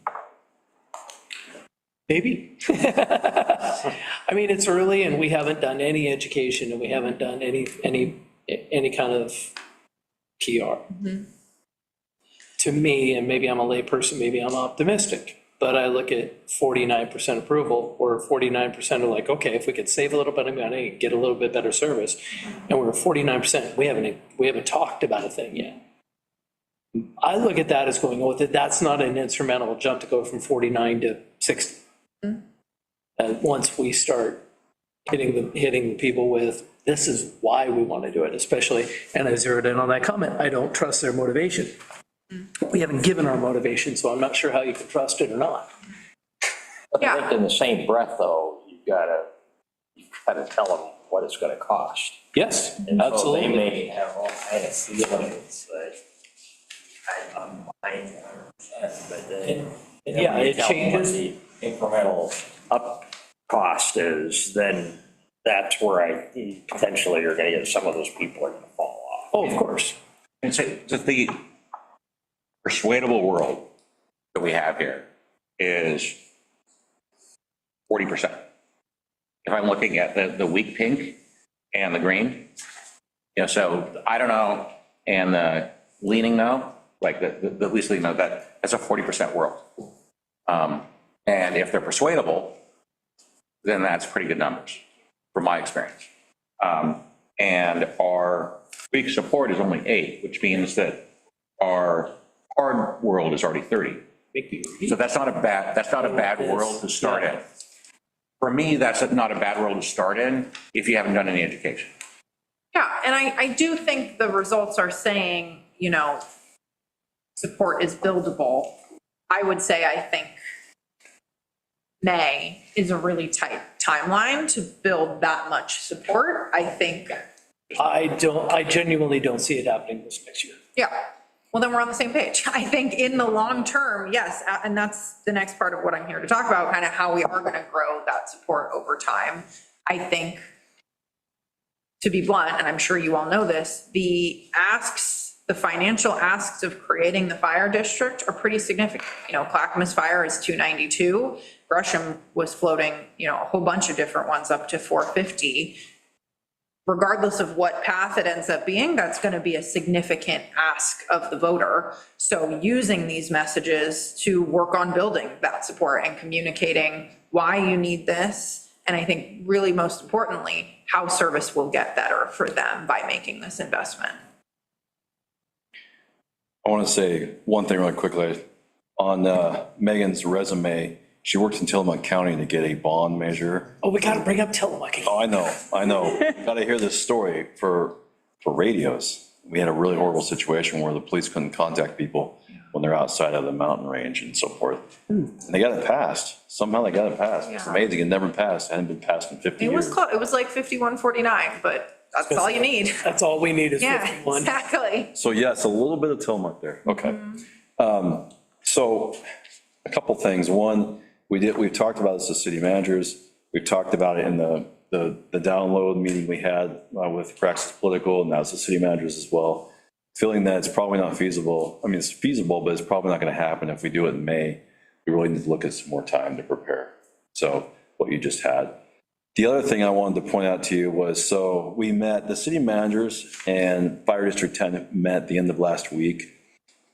Maybe. I mean, it's early and we haven't done any education and we haven't done any kind of PR. To me, and maybe I'm a layperson, maybe I'm optimistic, but I look at 49% approval, or 49% are like, okay, if we could save a little bit of money, get a little bit better service, and we're at 49%, we haven't talked about a thing yet. I look at that as going, oh, that's not an instrumental jump to go from 49 to 60. Once we start hitting the people with, this is why we want to do it, especially, and I zeroed in on that comment, I don't trust their motivation. We haven't given our motivation, so I'm not sure how you can trust it or not. But I think in the same breath, though, you've got to tell them what it's going to cost. Yes, And so absolutely. they may have all kind of feelings that I'm behind, but then. Yeah, it changes. What the incremental up cost is, then that's where I potentially are going to get some of those people are going to fall off. Oh, of course. It's the persuadable world that we have here is 40%. If I'm looking at the weak pink and the green, you know, so I don't know, and the leaning no, like the least leaning no, that's a 40% world. And if they're persuadable, then that's pretty good numbers from my experience. And our weak support is only 8, which means that our hard world is already 30. So that's not a bad world to start in. For me, that's not a bad world to start in if you haven't done any education. Yeah, and I do think the results are saying, you know, support is buildable. I would say I think May is a really tight timeline to build that much support. I think. I genuinely don't see it happening this next year. Yeah, well, then we're on the same page. I think in the long term, yes, and that's the next part of what I'm here to talk about, kind of how we are going to grow that support over time. I think, to be blunt, and I'm sure you all know this, the financial asks of creating the fire district are pretty significant. You know, Clackamas Fire is 292. Gresham was floating, you know, a whole bunch of different ones up to 450. Regardless of what path it ends up being, that's going to be a significant ask of the voter. So using these messages to work on building that support and communicating why you need this. And I think really most importantly, how service will get better for them by making this investment. I want to say one thing really quickly. On Megan's resume, she worked in Tillamook County to get a bond measure. Oh, we got to bring up Tillamook. Oh, I know. Got to hear this story for radios. We had a really horrible situation where the police couldn't contact people when they're outside of the mountain range and so forth. And they got it passed. Somehow they got it passed. It's amazing. It never passed. It hadn't been passed in 50 It years. was close. It was like 51-49, but that's all you need. That's all we need is Yeah, 51. exactly. So yes, a little bit of Tillamook there. Okay. So a couple things. One, we've talked about this as city managers. We've talked about it in the download meeting we had with Praxis Political, and that was the city managers as well. Feeling that it's probably not feasible. I mean, it's feasible, but it's probably not going to happen if we do it in May. We really need to look at some more time to prepare. So what you just had. The other thing I wanted to point out to you was, so we met, the city managers and Fire District 10 met at the end of last week.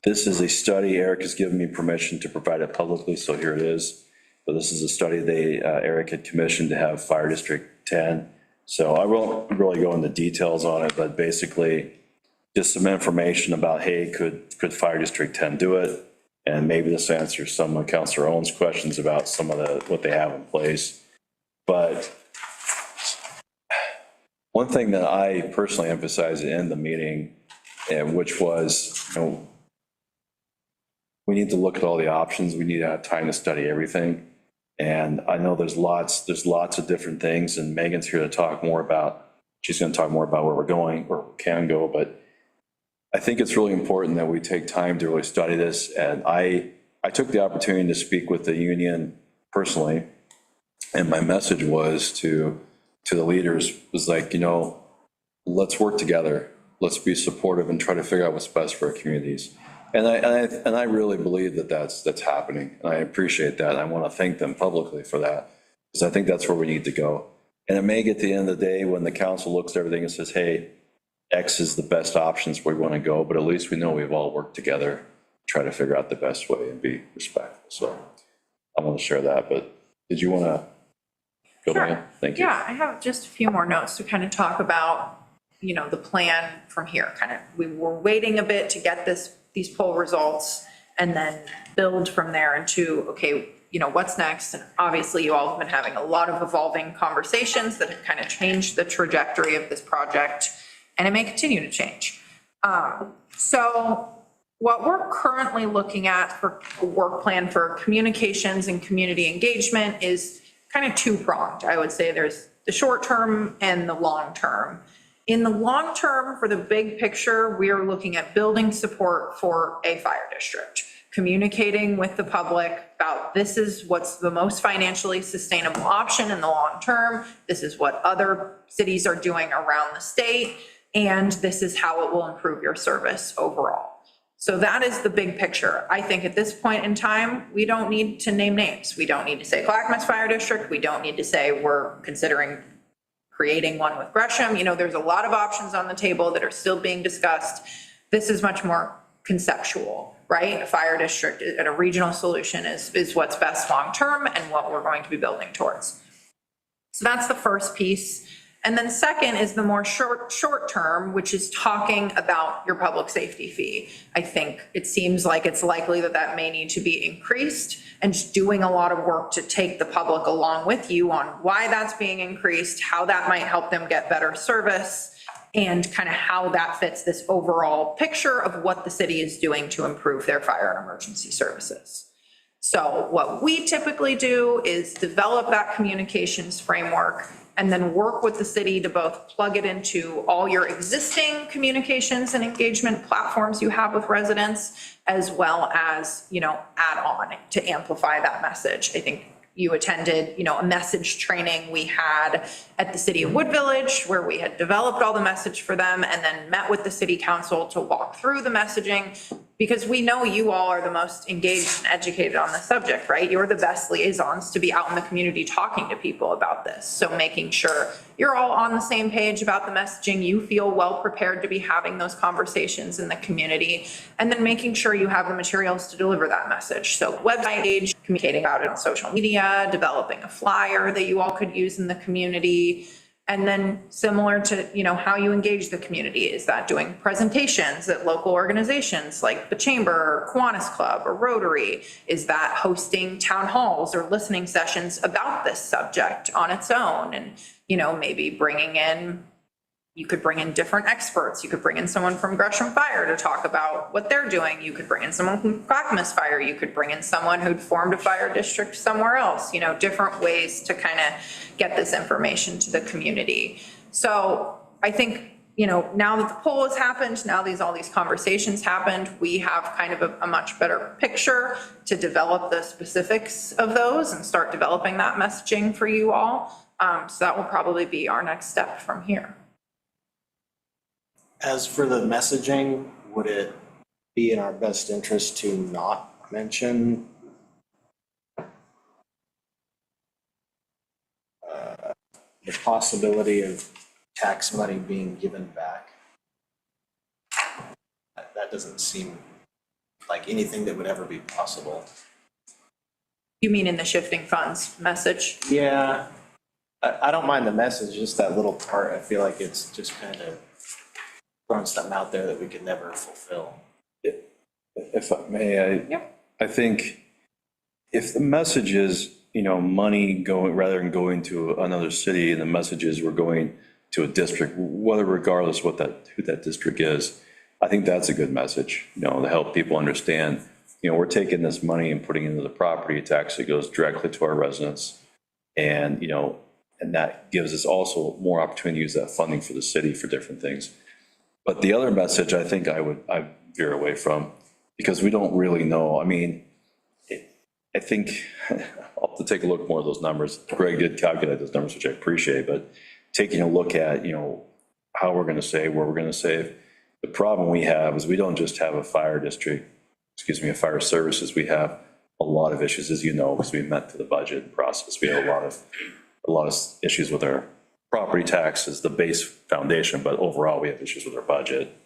This is a study. Eric has given me permission to provide it publicly, so here it is. But this is a study Eric had commissioned to have Fire District 10. So I won't really go into details on it, but basically just some information about, hey, could Fire District 10 do it? And maybe this answers some of Councilor Owen's questions about some of what they have in place. but one thing that I personally emphasized in the meeting, and which was, we need to look at all the options. We need to have time to study everything. And I know there's lots of different things, and Megan's here to talk more about, she's going to talk more about where we're going or can go, but I think it's really important that we take time to really study this. And I took the opportunity to speak with the union personally, and my message was to the leaders was like, let's work together. Let's be supportive and try to figure out what's best for our communities. And I really believe that that's happening. And I appreciate that. I want to thank them publicly for that, because I think that's where we need to go. And it may get to the end of the day when the council looks at everything and says, hey, X is the best options where we want to go, but at least we know we've all worked together, try to figure out the best way and be respectful. So I want to share that, but did you want to go Sure. ahead? Thank you. Yeah, I have just a few more notes to kind of talk about, the plan from here. We were waiting a bit to get these poll results and then build from there into, okay, what's next? And obviously you all have been having a lot of evolving conversations that have kind of changed the trajectory of this project, and it may continue to change. So what we're currently looking at for a work plan for communications and community engagement is kind of two-pronged. I would say there's the short term and the long term. In the long term, for the big picture, we are looking at building support for a fire district, communicating with the public about this is what's the most financially sustainable option in the long term. This is what other cities are doing around the state, and this is how it will improve your service overall. So that is the big picture. I think at this point in time, we don't need to name names. We don't need to say Clackamas Fire District. We don't need to say we're considering creating one with Gresham. There's a lot of options on the table that are still being discussed. This is much more conceptual, right? A fire district and a regional solution is what's best long-term and what we're going to be building towards. So that's the first piece. And then second is the more short term, which is talking about your public safety fee. I think it seems like it's likely that may need to be increased, and just doing a lot of work to take the public along with you on why that's being increased, how that might help them get better service, and kind of how that fits this overall picture of what the city is doing to improve their fire and emergency services. So what we typically do is develop that communications framework and then work with the city to both plug it into all your existing communications and engagement platforms you have with residents, as well as, add on to amplify that message. I think you attended, a message training we had at the city of Wood Village, where we had developed all the message for them and then met with the city council to walk through the messaging, because we know you all are the most engaged and educated on the subject, right? You're the best liaisons to be out in the community talking to people about this. So making sure you're all on the same page about the messaging, you feel well prepared to be having those conversations in the community, and then making sure you have the materials to deliver that message. So website page, communicating about it on social media, developing a flyer that you all could use in the community. And then similar to, how you engage the community, is that doing presentations at local organizations like the Chamber or Kiwanis Club or Rotary? Is that hosting town halls or listening sessions about this subject on its own? And, maybe you could bring in different experts. You could bring in someone from Gresham Fire to talk about what they're doing. You could bring in someone from Clackamas Fire. You could bring in someone who'd formed a fire district somewhere else, different ways to kind of get this information to the community. So I think, now that the poll has happened, now all these conversations happened, we have kind of a much better picture to develop the specifics of those and start developing that messaging for you all. So that will probably be our next step from here. As for the messaging, would it be in our best interest to not mention the possibility of tax money being given back? That doesn't seem like anything that would ever be possible. You mean in the shifting funds message? Yeah, I don't mind the message, just that little part. I feel like it's just kind of throwing something out there that we could never fulfill. If I may, Yep. I think if the message is money going, rather than going to another city, and the message is we're going to a district, whether regardless who that district is. I think that's a good message, to help people understand, we're taking this money and putting it into the property tax. It goes directly to our residents. And, and that gives us also more opportunity to use that funding for the city for different things. But the other message I think I veer away from, because we don't really know. I mean, I think I'll have to take a look more at those numbers. Greg did calculate those numbers, which I appreciate, but taking a look at, how we're going to save, where we're going to save. The problem we have is we don't just have a fire district, a fire services. We have a lot of issues, as you know, because we met to the budget process. We have a lot of issues with our property taxes, the base foundation, but overall we have issues with our budget,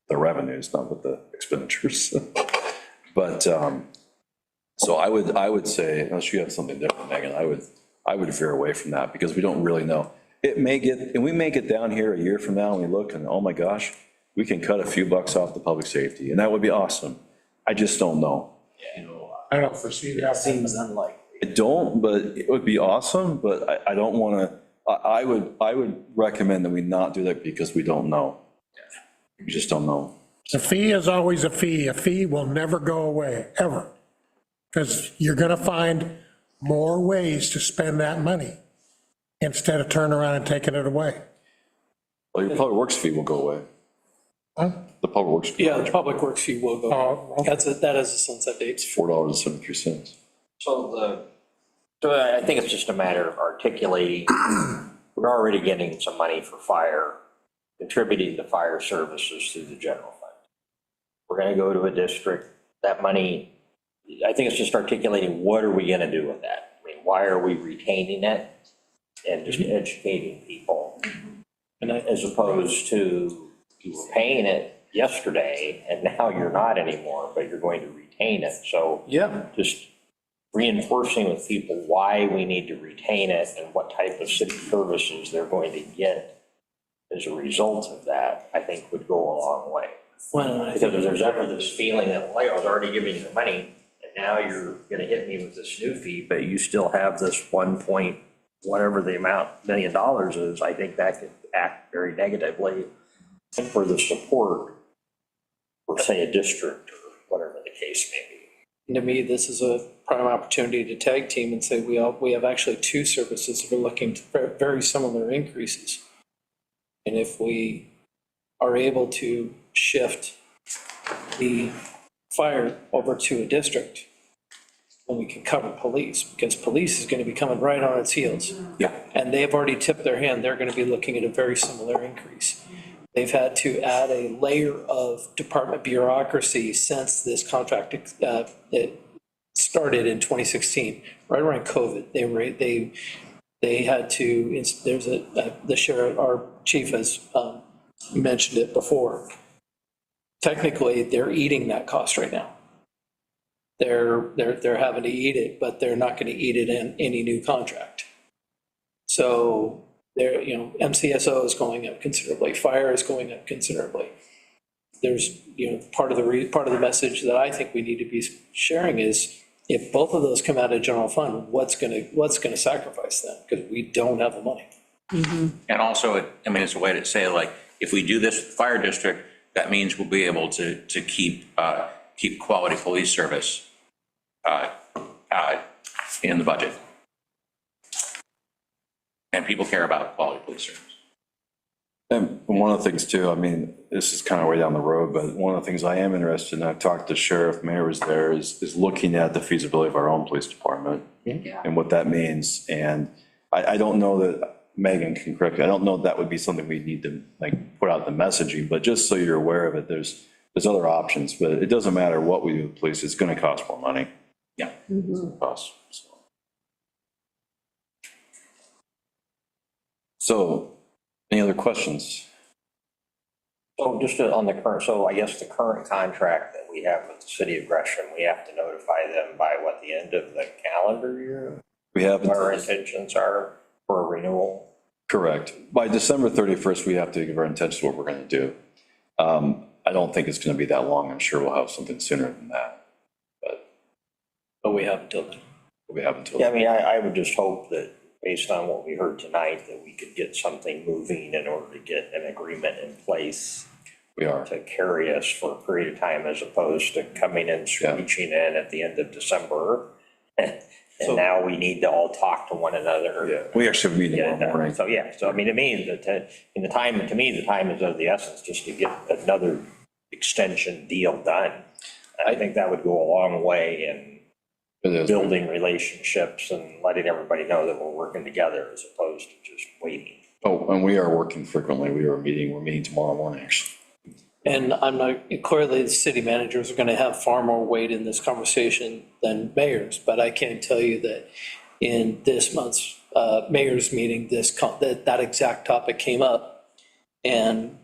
the revenues, not with the expenditures. But so I would say, unless you have something different, Megan, I would veer away from that, because we don't really know. We may get down here a year from now and we look and, oh my gosh, we can cut a few bucks off the public safety, and that would be awesome. I just don't know. I don't foresee that. Seems unlikely. I don't, but it would be awesome, but I don't want to, I would recommend that we not do that, because we don't know. We just don't know. A fee is always a fee. A fee will never go away, ever. Because you're going to find more ways to spend that money instead of turning around and taking it away. Well, your public works fee will go away. Huh? The public works fee. Yeah, the public works fee will go. Oh, okay. That is a sunset date. $4.73. So I think it's just a matter of articulating, we're already getting some money for fire, contributing to fire services through the general fund. We're gonna go to a district, that money, I think it's just articulating, what are we gonna do with that? I mean, why are we retaining it? And just educating people, And as opposed to you were paying it yesterday and now you're not anymore, but you're going to retain it. So yeah, just reinforcing with people why we need to retain it and what type of city services they're going to get as a result of that, I think would go a long way. well, I Because think if there's ever this feeling that, well, I was already giving you the money, and now you're gonna hit me with this new fee, but you still have this 1 point, whatever the amount, $1 million is, I think that could act very negatively for the support for, say, a district or whatever the case may be. to me, this is a prime opportunity to tag team and say we have actually two services that are looking for very similar increases. And if we are able to shift the fire over to a district, then we can cover police, because police is going to be coming right on its heels. Yeah. And they've already tipped their hand. They're going to be looking at a very similar increase. They've had to add a layer of department bureaucracy since this contract it started in 2016, right around COVID. They had to, there's the sheriff, our chief has mentioned it before. Technically, they're eating that cost right now. They're having to eat it, but they're not going to eat it in any new contract. So MCSO is going up considerably, fire is going up considerably. There's, part of the message that I think we need to be sharing is, if both of those come out of general fund, what's gonna sacrifice them? Because we don't have the money. And also, it's a way to say, like, if we do this with the fire district, that means we'll be able to keep quality police service in the budget. And people care about quality police service. And one of the things too, this is kind of way down the road, but one of the things I am interested in, I've talked to Sheriff Mayor was there, is looking at the feasibility of our own police department and what that means. And I don't know that, Megan can correct me, I don't know that would be something we need to put out the messaging, but just so you're aware of it, there's other options, but it doesn't matter what we do with police, it's going to cost more money. Yeah. Cost. So, any other questions? So just on the current, so I guess the current contract that we have with the city of Gresham, we have to notify them by what, the end of the calendar year? We have. Our intentions are for a renewal? Correct. By December 31st, we have to give our intentions what we're going to do. I don't think it's going to be that long. I'm sure we'll have something sooner than that. But we have until then. we have until. Yeah, I mean, I would just hope that based on what we heard tonight, that we could get something moving in order to get an agreement in place We are. to carry us for a period of time as opposed to coming in, screeching in at the end of December. And now we need to all talk to one another. Yeah, we actually have a meeting Get it tomorrow done. morning. So, yeah, so I mean, it means that, in the time, to me, the time is of the essence just to get another extension deal done. I think that would go a long way in It is. building relationships and letting everybody know that we're working together as opposed to just waiting. Oh, and we are working frequently. We're meeting tomorrow morning, actually. And I'm not, clearly, the city managers are gonna have far more weight in this conversation than mayors, but I can tell you that in this month's mayor's meeting, that exact topic came up. And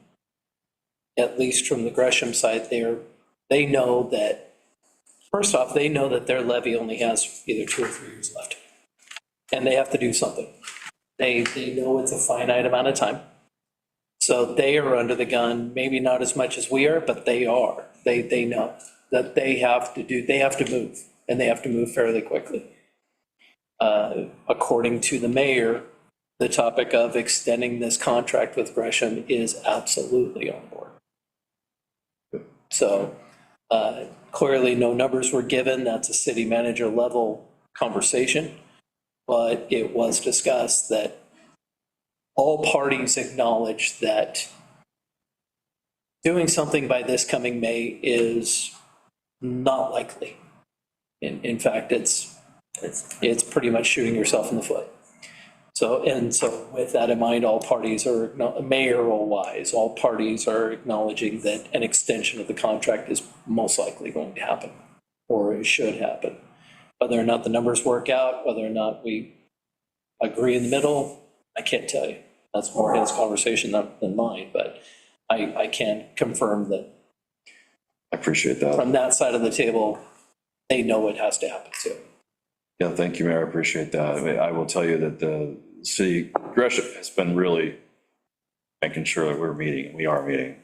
at least from the Gresham side, they know that, first off, they know that their levy only has either 2 or 3 years left. And they have to do something. They know it's a finite amount of time. So they are under the gun, maybe not as much as we are, but they are. They know that they have to move, and they have to move fairly quickly. According to the mayor, the topic of extending this contract with Gresham is absolutely on board. So clearly, no numbers were given. That's a city manager level conversation. But it was discussed that all parties acknowledge that doing something by this coming May is not likely. In fact, it's pretty much shooting yourself in the foot. So with that in mind, all parties are, mayoral wise, all parties are acknowledging that an extension of the contract is most likely going to happen, or it should happen. Whether or not the numbers work out, whether or not we agree in the middle, I can't tell you. That's more his conversation than mine, but I can confirm that I appreciate that. from that side of the table, they know it has to happen too. Yeah, thank you, Mayor. I appreciate that. I mean, I will tell you that the city, Gresham has been really making sure that we're meeting. We are meeting.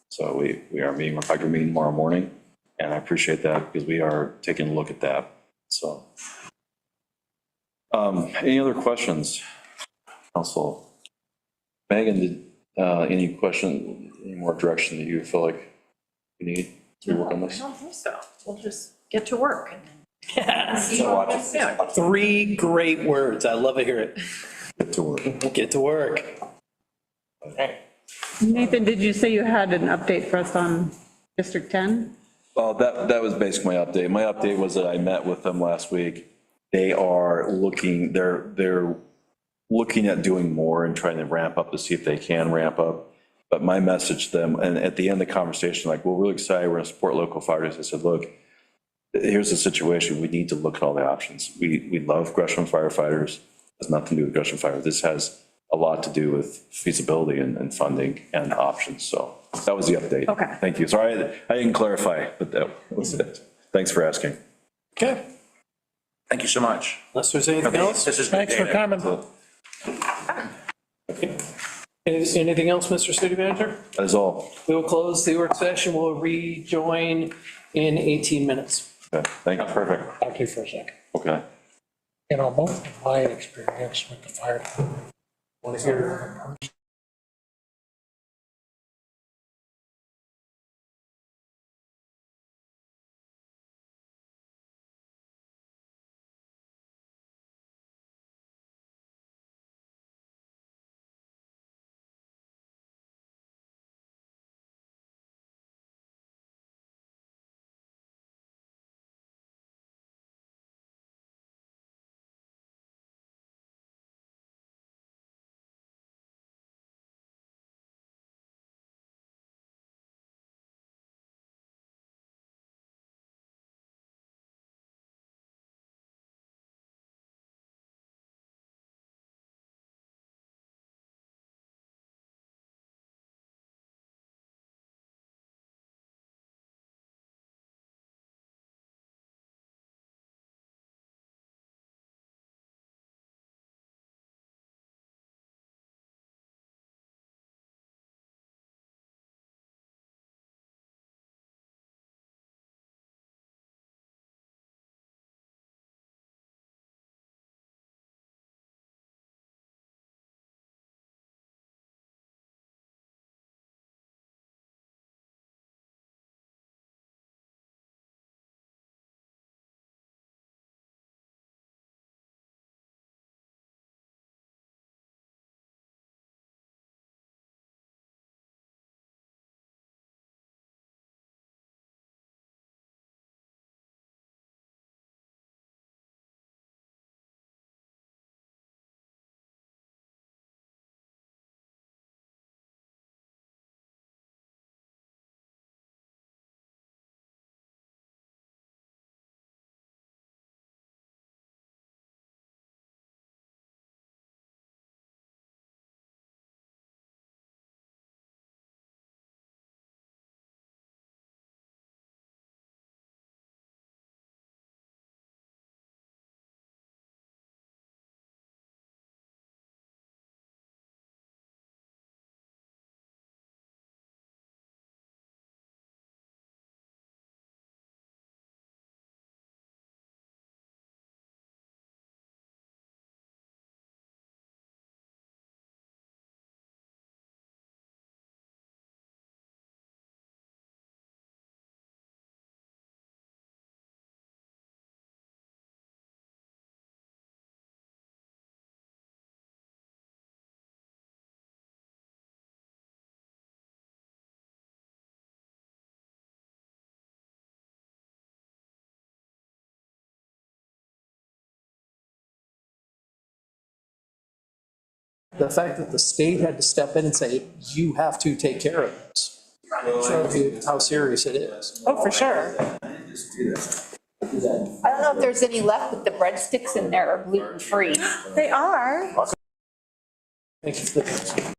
So we are meeting. In fact, we're meeting tomorrow morning. And I appreciate that because we are taking a look at that. So. Any other questions? Council. Megan, did any question, any more direction that you feel like you need to work on I this? don't think so. We'll just get to work and Yeah. see what happens soon. 3 great words. I love to hear it. Get to work. Get to work. Nathan, did you say you had an update for us on District 10? Well, that was basically my update. My update was that I met with them last week. They are looking, they're looking at doing more and trying to ramp up to see if they can ramp up. But my message to them, and at the end of the conversation, like, we're really excited, we're gonna support local fighters. I said, look, here's the situation. We need to look at all the options. We love Gresham firefighters. It has nothing to do with Gresham Fire. This has a lot to do with feasibility and funding and options. So that was the update. Okay. Thank you. Sorry, I didn't clarify, but that was it. Thanks for asking. Okay. Thank you so much. Unless there's anything else? This is good Thanks for data. coming. Anything else, Mr. City Manager? That is all. We will close the work session. We'll rejoin in 18 minutes. Okay, thank you. Perfect. Talk to you for a second. Okay. You know, most of my experience with the fire department, want to hear The fact that the state had to step in and say, you have to take care of this, shows you how serious it is. Oh, for sure. I don't know if there's any left, but the breadsticks in there are gluten-free. They are. Thank you for the-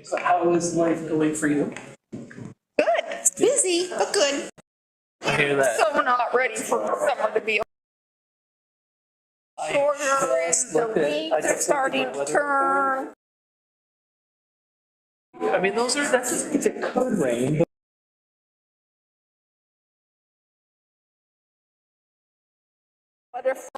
So how is life going for you? Good, it's busy, but good. I hear that. So not ready for summer to be shorter and the leaves are starting to turn. I mean, that's, if it could rain, Butterfly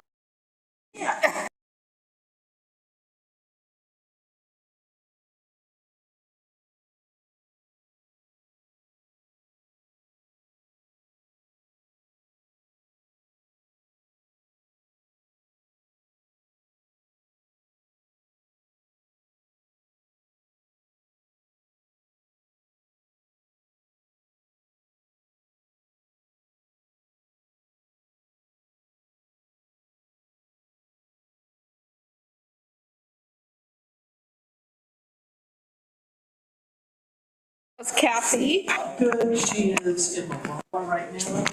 was Kathy. good, she is in the lawn right now.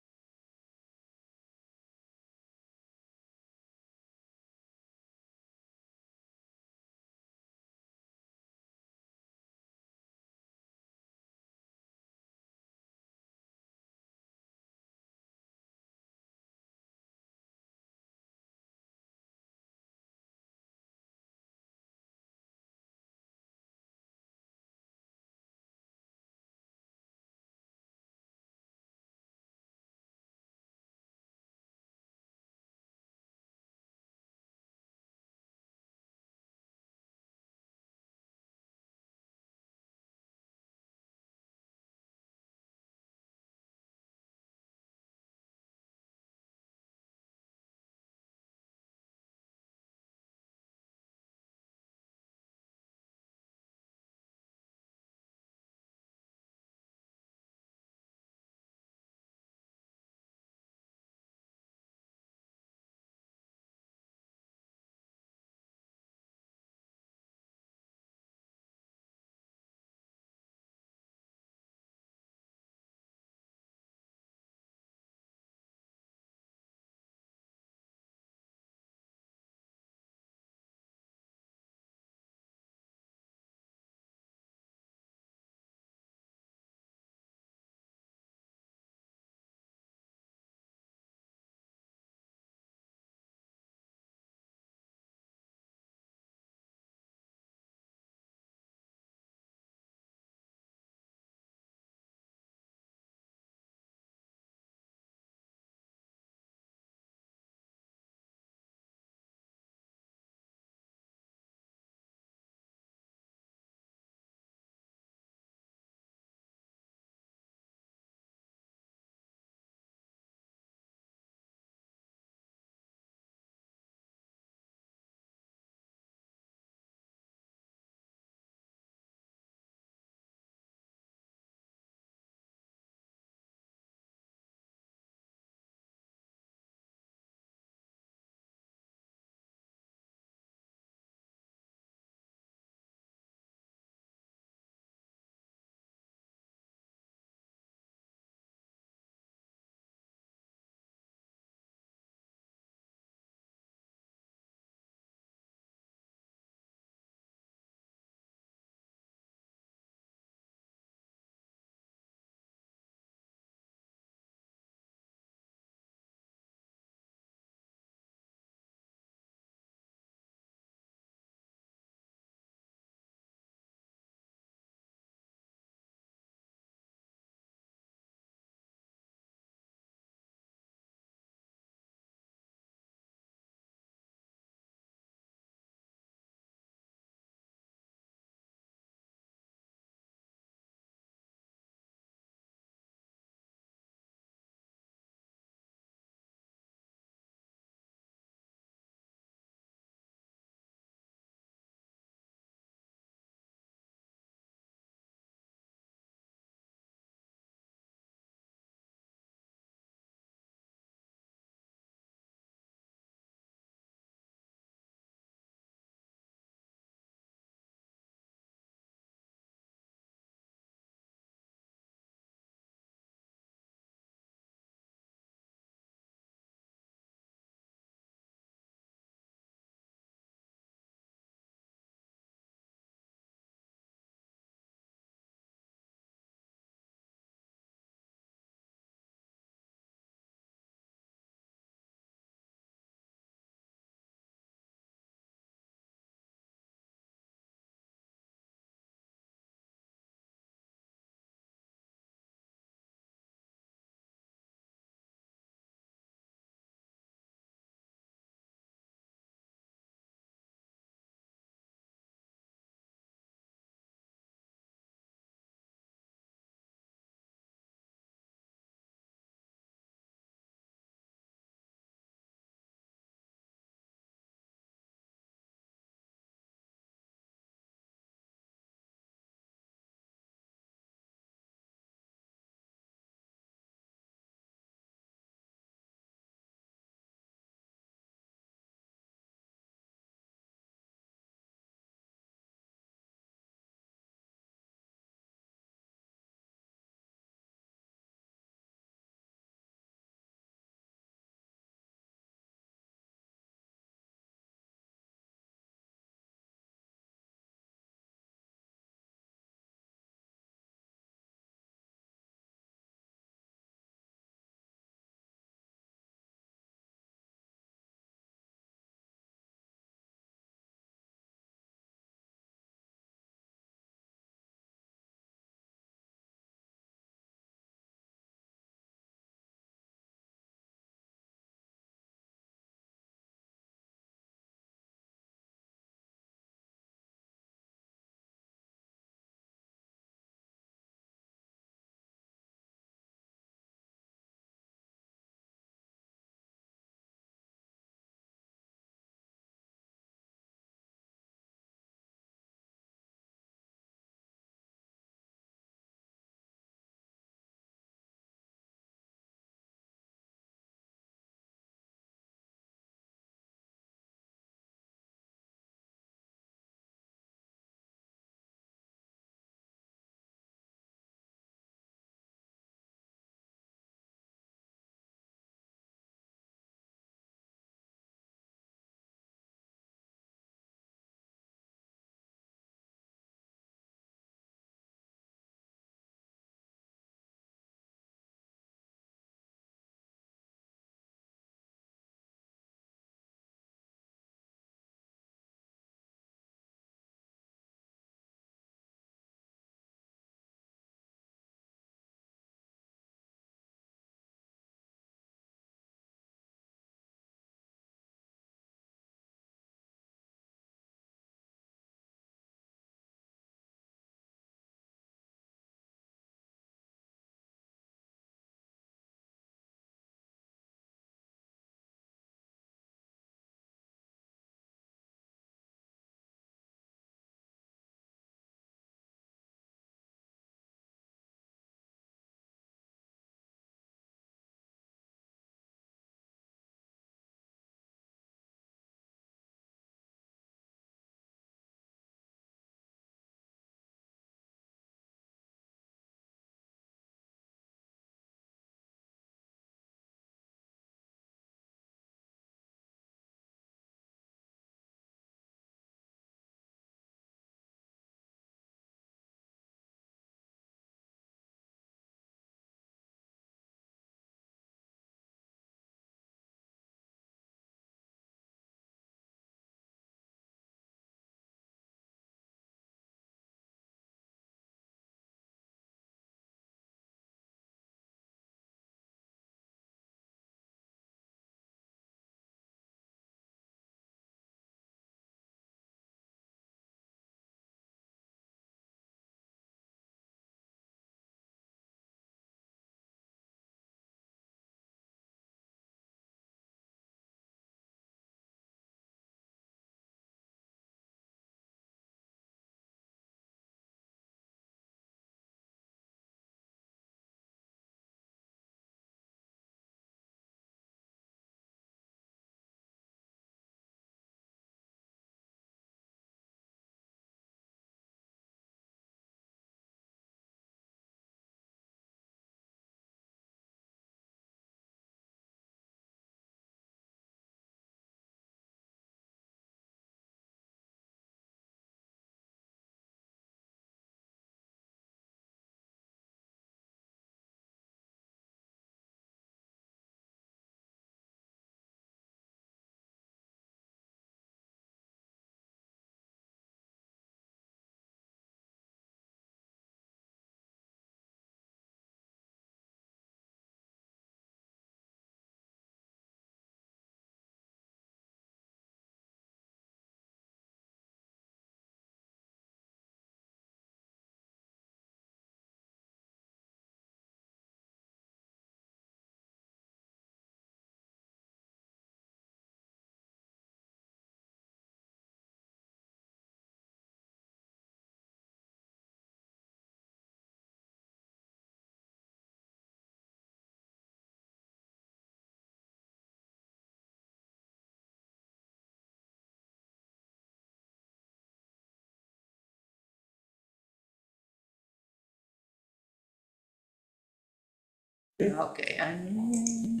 Okay, and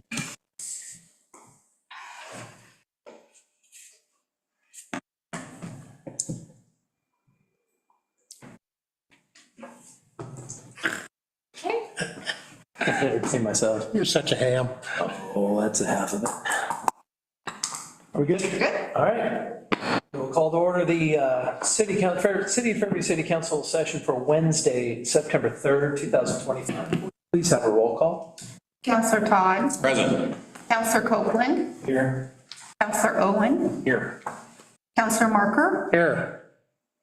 I can't entertain myself. You're such a ham. Oh, that's a half of it. Are we good? Good. All right. We'll call to order the City of Fairview City Council session for Wednesday, September 3rd, 2025. Please have a roll call. Counselor Todd, Present. Counselor Copeland, Here. Counselor Owen, Here. Counselor Marker, Here,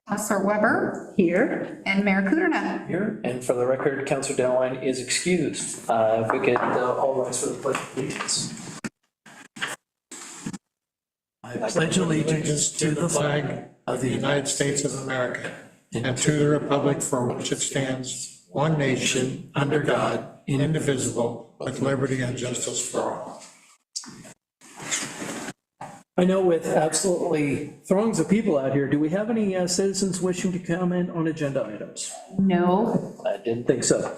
Counselor Weber. Here. And Mayor Kuderna. Here. And for the record, Counselor Denline is excused. If we get all rise for the pledge of allegiance. I pledge allegiance to the flag of the United States of America and to the republic for which it stands, one nation, under God, indivisible, with liberty and justice for all. I know with absolutely throngs of people out here, do we have any citizens wishing to comment on agenda items? No. I didn't think so.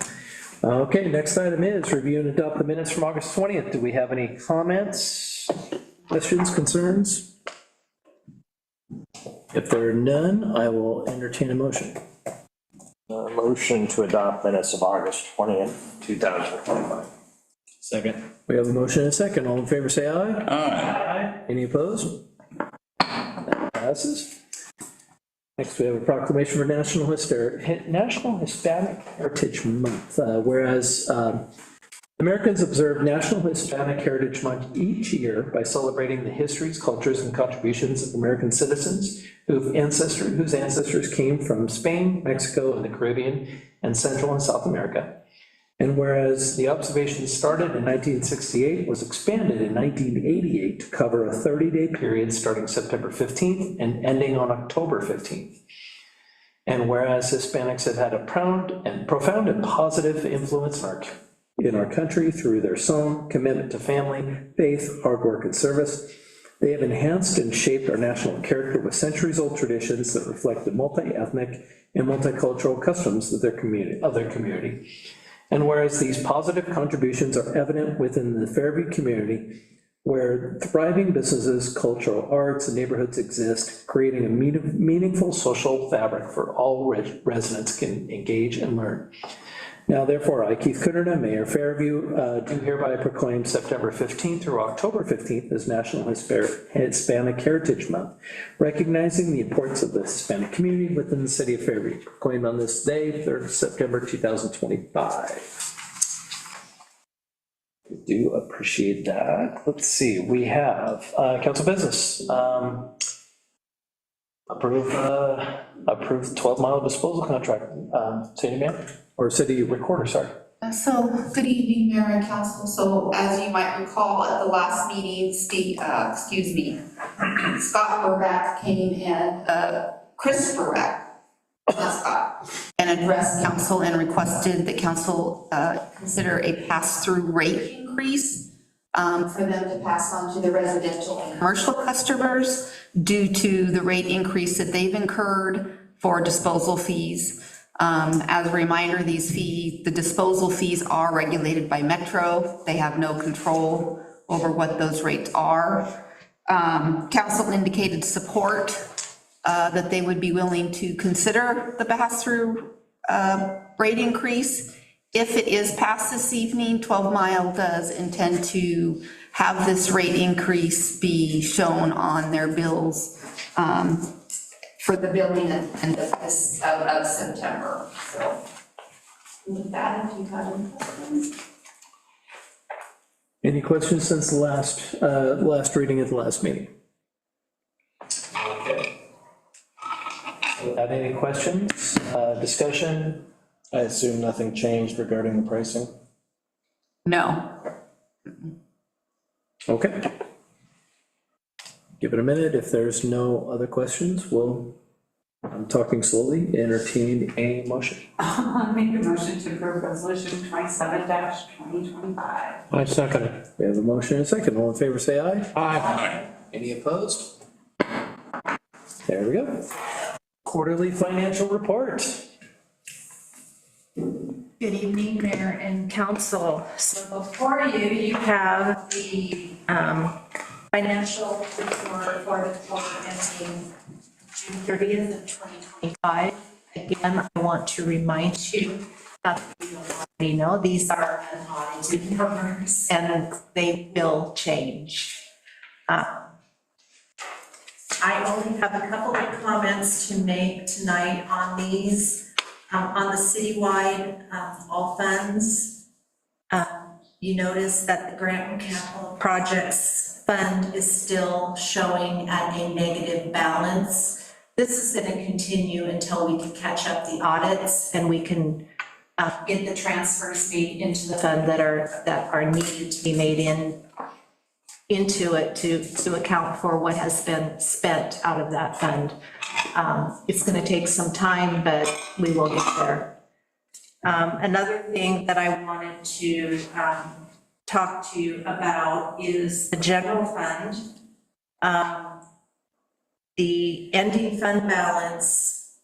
Okay, next item is review and adopt the minutes from August 20th. Do we have any comments, questions, concerns? If there are none, I will entertain a motion. Motion to adopt minutes of August 20th, 2025. Second. We have a motion and a second. All in favor, say aye. Aye. Any opposed? That passes. Next, we have a proclamation for National Hispanic Heritage Month. Whereas Americans observe National Hispanic Heritage Month each year by celebrating the histories, cultures, and contributions of American citizens whose ancestors came from Spain, Mexico, and the Caribbean, and Central and South America. And whereas the observation started in 1968, was expanded in 1988 to cover a 30-day period starting September 15th and ending on October 15th. And whereas Hispanics have had a profound and positive influence in our country through their song, commitment to family, faith, hard work, and service, they have enhanced and shaped our national character with centuries-old traditions that reflect the multi-ethnic and multicultural customs of their community. And whereas these positive contributions are evident within the Fairview community, where thriving businesses, cultural arts, and neighborhoods exist, creating a meaningful social fabric for all residents can engage and learn. Now, therefore, I, Keith Kuderna, Mayor Fairview, do hereby proclaim September 15th through October 15th as National Hispanic Heritage Month, recognizing the importance of the Hispanic community within the city of Fairview, proclaimed on this day, 3rd September 2025. We do appreciate that. Let's see, we have council business. Approve 12-mile disposal contract, city manager, or city recorder, sorry. So, good evening, Mayor and Council. So as you might recall, at the last meeting, Scott Burback came and, Chris Burback, not Scott, and addressed council and requested that council consider a pass-through rate increase for them to pass on to the residential and commercial customers due to the rate increase that they've incurred for disposal fees. As a reminder, the disposal fees are regulated by Metro. They have no control over what those rates are. Council indicated support that they would be willing to consider the pass-through rate increase. If it is passed this evening, 12 Mile does intend to have this rate increase be shown on their bills for the billing and of September. So with that, if you have any questions. Any questions since the last reading at the last meeting? Okay. Without any questions, discussion? I assume nothing changed regarding the pricing? No. Okay. Give it a minute. If there's no other questions, I'm talking slowly, entertain a motion. I'll make a motion to approve resolution 27-2025. I second it. We have a motion and a second. All in favor, say aye. Aye. Any opposed? There we go. Quarterly financial report. Good evening, Mayor and Council. So before you, you have the financial report for the quarter ending June 30th of 2025. Again, I want to remind you that you already know these are unaudited numbers and they will change. I only have a couple of comments to make tonight on these. On the citywide, all funds, you notice that the grant and capital projects fund is still showing at a negative balance. This is going to continue until we can catch up the audits and we can get the transfers made into the fund that are needed to be made into it to account for what has been spent out of that fund. It's going to take some time, but we will get there. Another thing that I wanted to talk to you about is the general fund. The ending fund balance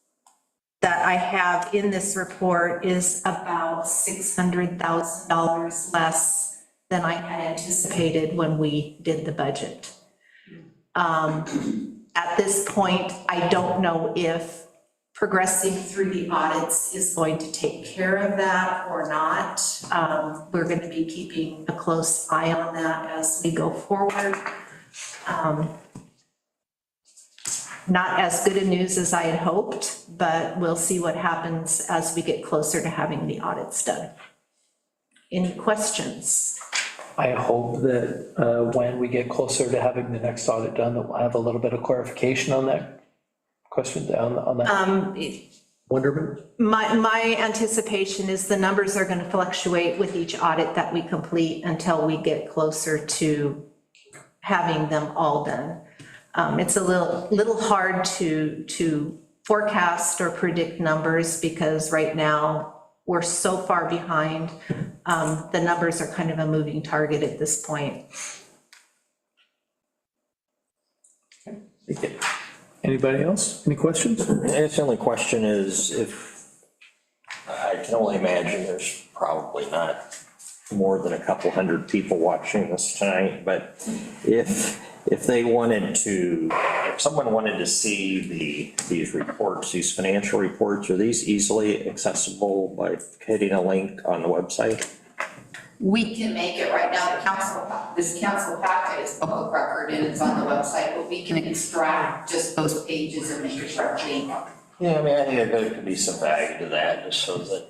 that I have in this report is about $600,000 less than I had anticipated when we did the budget. At this point, I don't know if progressing through the audits is going to take care of that or not. We're going to be keeping a close eye on that as we go forward. Not as good a news as I had hoped, but we'll see what happens as we get closer to having the audits done. Any questions? I hope that when we get closer to having the next audit done, that we'll have a little bit of clarification on that question, on that wonderment. My anticipation is the numbers are going to fluctuate with each audit that we complete until we get closer to having them all done. It's a little hard to forecast or predict numbers because right now we're so far behind. The numbers are kind of a moving target at this point. Anybody else? Any questions? I guess the only question is if, I can only imagine there's probably not more than a couple hundred people watching this tonight, but if they wanted to, if someone wanted to see these reports, these financial reports, are these easily accessible by hitting a link on the website? We can make it right now, this council packet is public record and it's on the website, but we can extract just those pages and make it directly. Yeah, I mean, I think there could be some value to that, just so that,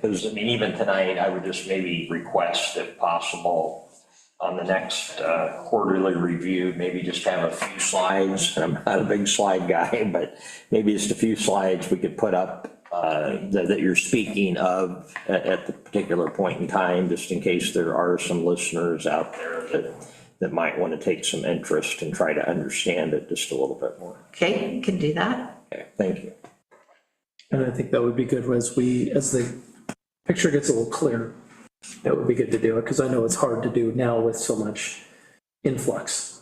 because, I mean, even tonight, I would just maybe request, if possible, on the next quarterly review, maybe just have a few slides. I'm not a big slide guy, but maybe just a few slides we could put up that you're speaking of at the particular point in time, just in case there are some listeners out there that might want to take some interest and try to understand it just a little bit more. Okay, can do that. Okay, thank you. And I think that would be good as the picture gets a little clearer. That would be good to do it, because I know it's hard to do now with so much influx.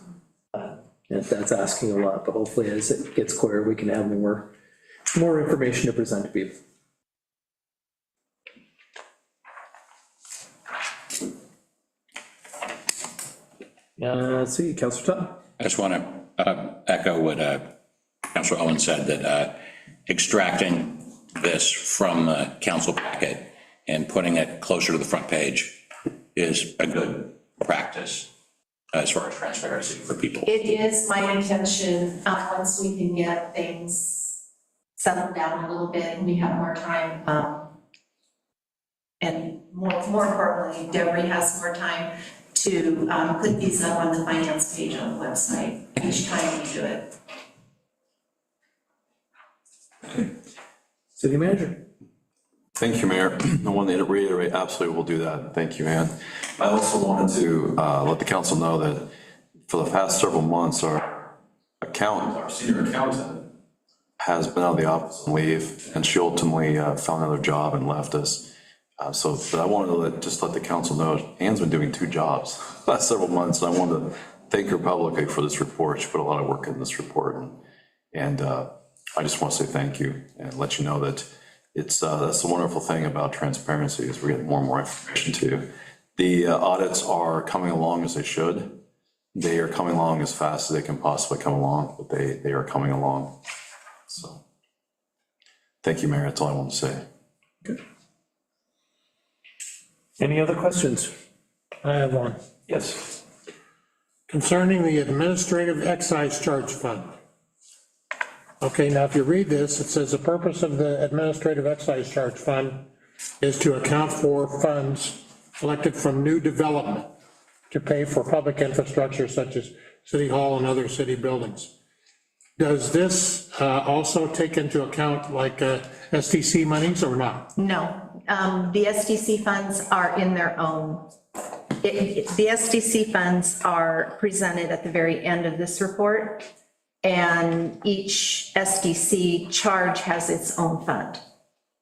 And that's asking a lot, but hopefully as it gets clearer, we can have more information to present to people. Let's see, Councilor Todd. I just want to echo what Councilor Owen said, that extracting this from the council packet and putting it closer to the front page is a good practice as far as transparency for people. It is my intention, once we can get things settled down a little bit and we have more time, and more importantly, Deborah has more time to put these up on the finance page on the website each time we do it. City Manager. Thank you, Mayor. I wanted to reiterate, absolutely will do that. Thank you, Ann. I also wanted to let the council know that for the past several months, our senior accountant has been out of the office on leave, and she ultimately found another job and left us. But I wanted to just let the council know, Ann's been doing 2 jobs the last several months, and I wanted to thank her publicly for this report. She put a lot of work in this report, and I just want to say thank you and let you know that It's, that's the wonderful thing about transparency is we're getting more and more information too. The audits are coming along as they should. They are coming along as fast as they can possibly come along, but they are coming along. So, thank you, Mayor. That's all I want to say. Any other questions? I have one. Yes. Concerning the administrative excise charge fund. Okay, now if you read this, it says the purpose of the administrative excise charge fund is to account for funds collected from new development to pay for public infrastructure such as City Hall and other city buildings. Does this also take into account like STC monies or not? No, the SDC funds are in their own. The SDC funds are presented at the very end of this report, and each SDC charge has its own fund,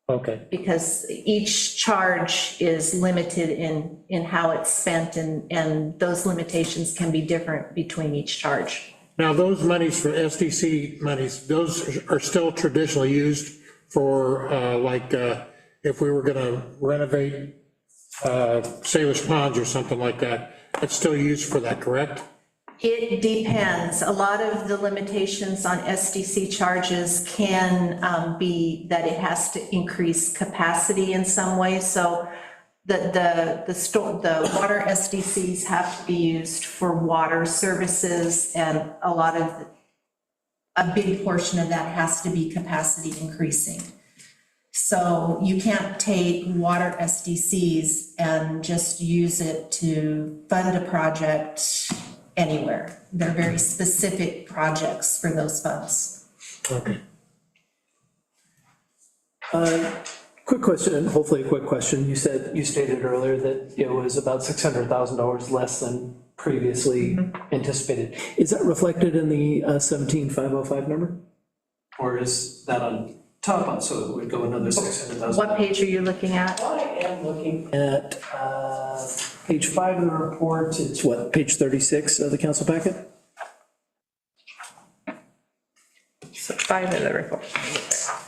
Okay, because each charge is limited in how it's spent, and those limitations can be different between each charge. now those monies for SDC monies, those are still traditionally used for if we were gonna renovate Salish Ponds or something like that, it's still used for that, correct? It depends. A lot of the limitations on SDC charges can be that it has to increase capacity in some way. So the water SDCs have to be used for water services, and a big portion of that has to be capacity increasing. So you can't take water SDCs and just use it to fund a project anywhere. They're very specific projects for those funds. Okay. Quick question, and hopefully a quick question. You stated earlier that it was about $600,000 less than previously anticipated. Is that reflected in the 17,505 number? Or is that on top of, so it would go another 600,000? What page are you looking at? I am looking at page 5 of the report. It's what, page 36 of the council packet? So 5 of the report.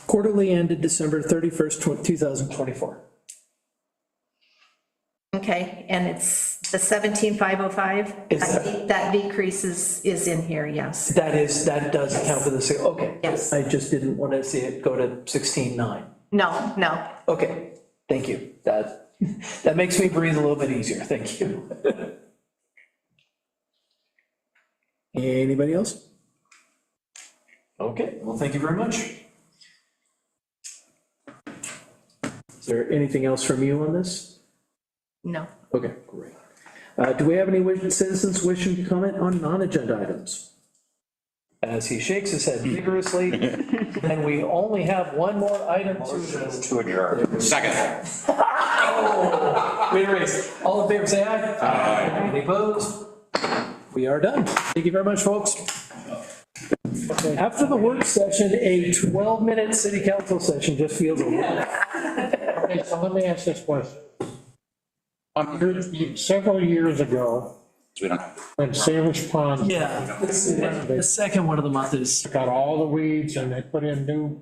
Quarterly ended December 31st, 2024. Okay, and it's the 17,505? Is that- That decrease is in here, yes. That does account for the, okay. Yes. I just didn't want to see it go to 16.9. No. Okay, thank you. That makes me breathe a little bit easier, thank you. Anybody else? Okay, well, thank you very much. Is there anything else from you on this? No. Okay, great. Do we have any citizens wishing to comment on non-agenda items? As he shakes his head vigorously, and we only have one more item To adjourn. Second. Wait a race. All in favor, say aye. Aye. Any opposed? We are done. Thank you very much, folks. Okay, after the work session, a 12-minute city council session just feels a little. Okay, so let me ask this question. Several years ago, So we don't, when Salish Pond Yeah, the second one of the month is, got all the weeds and they put in new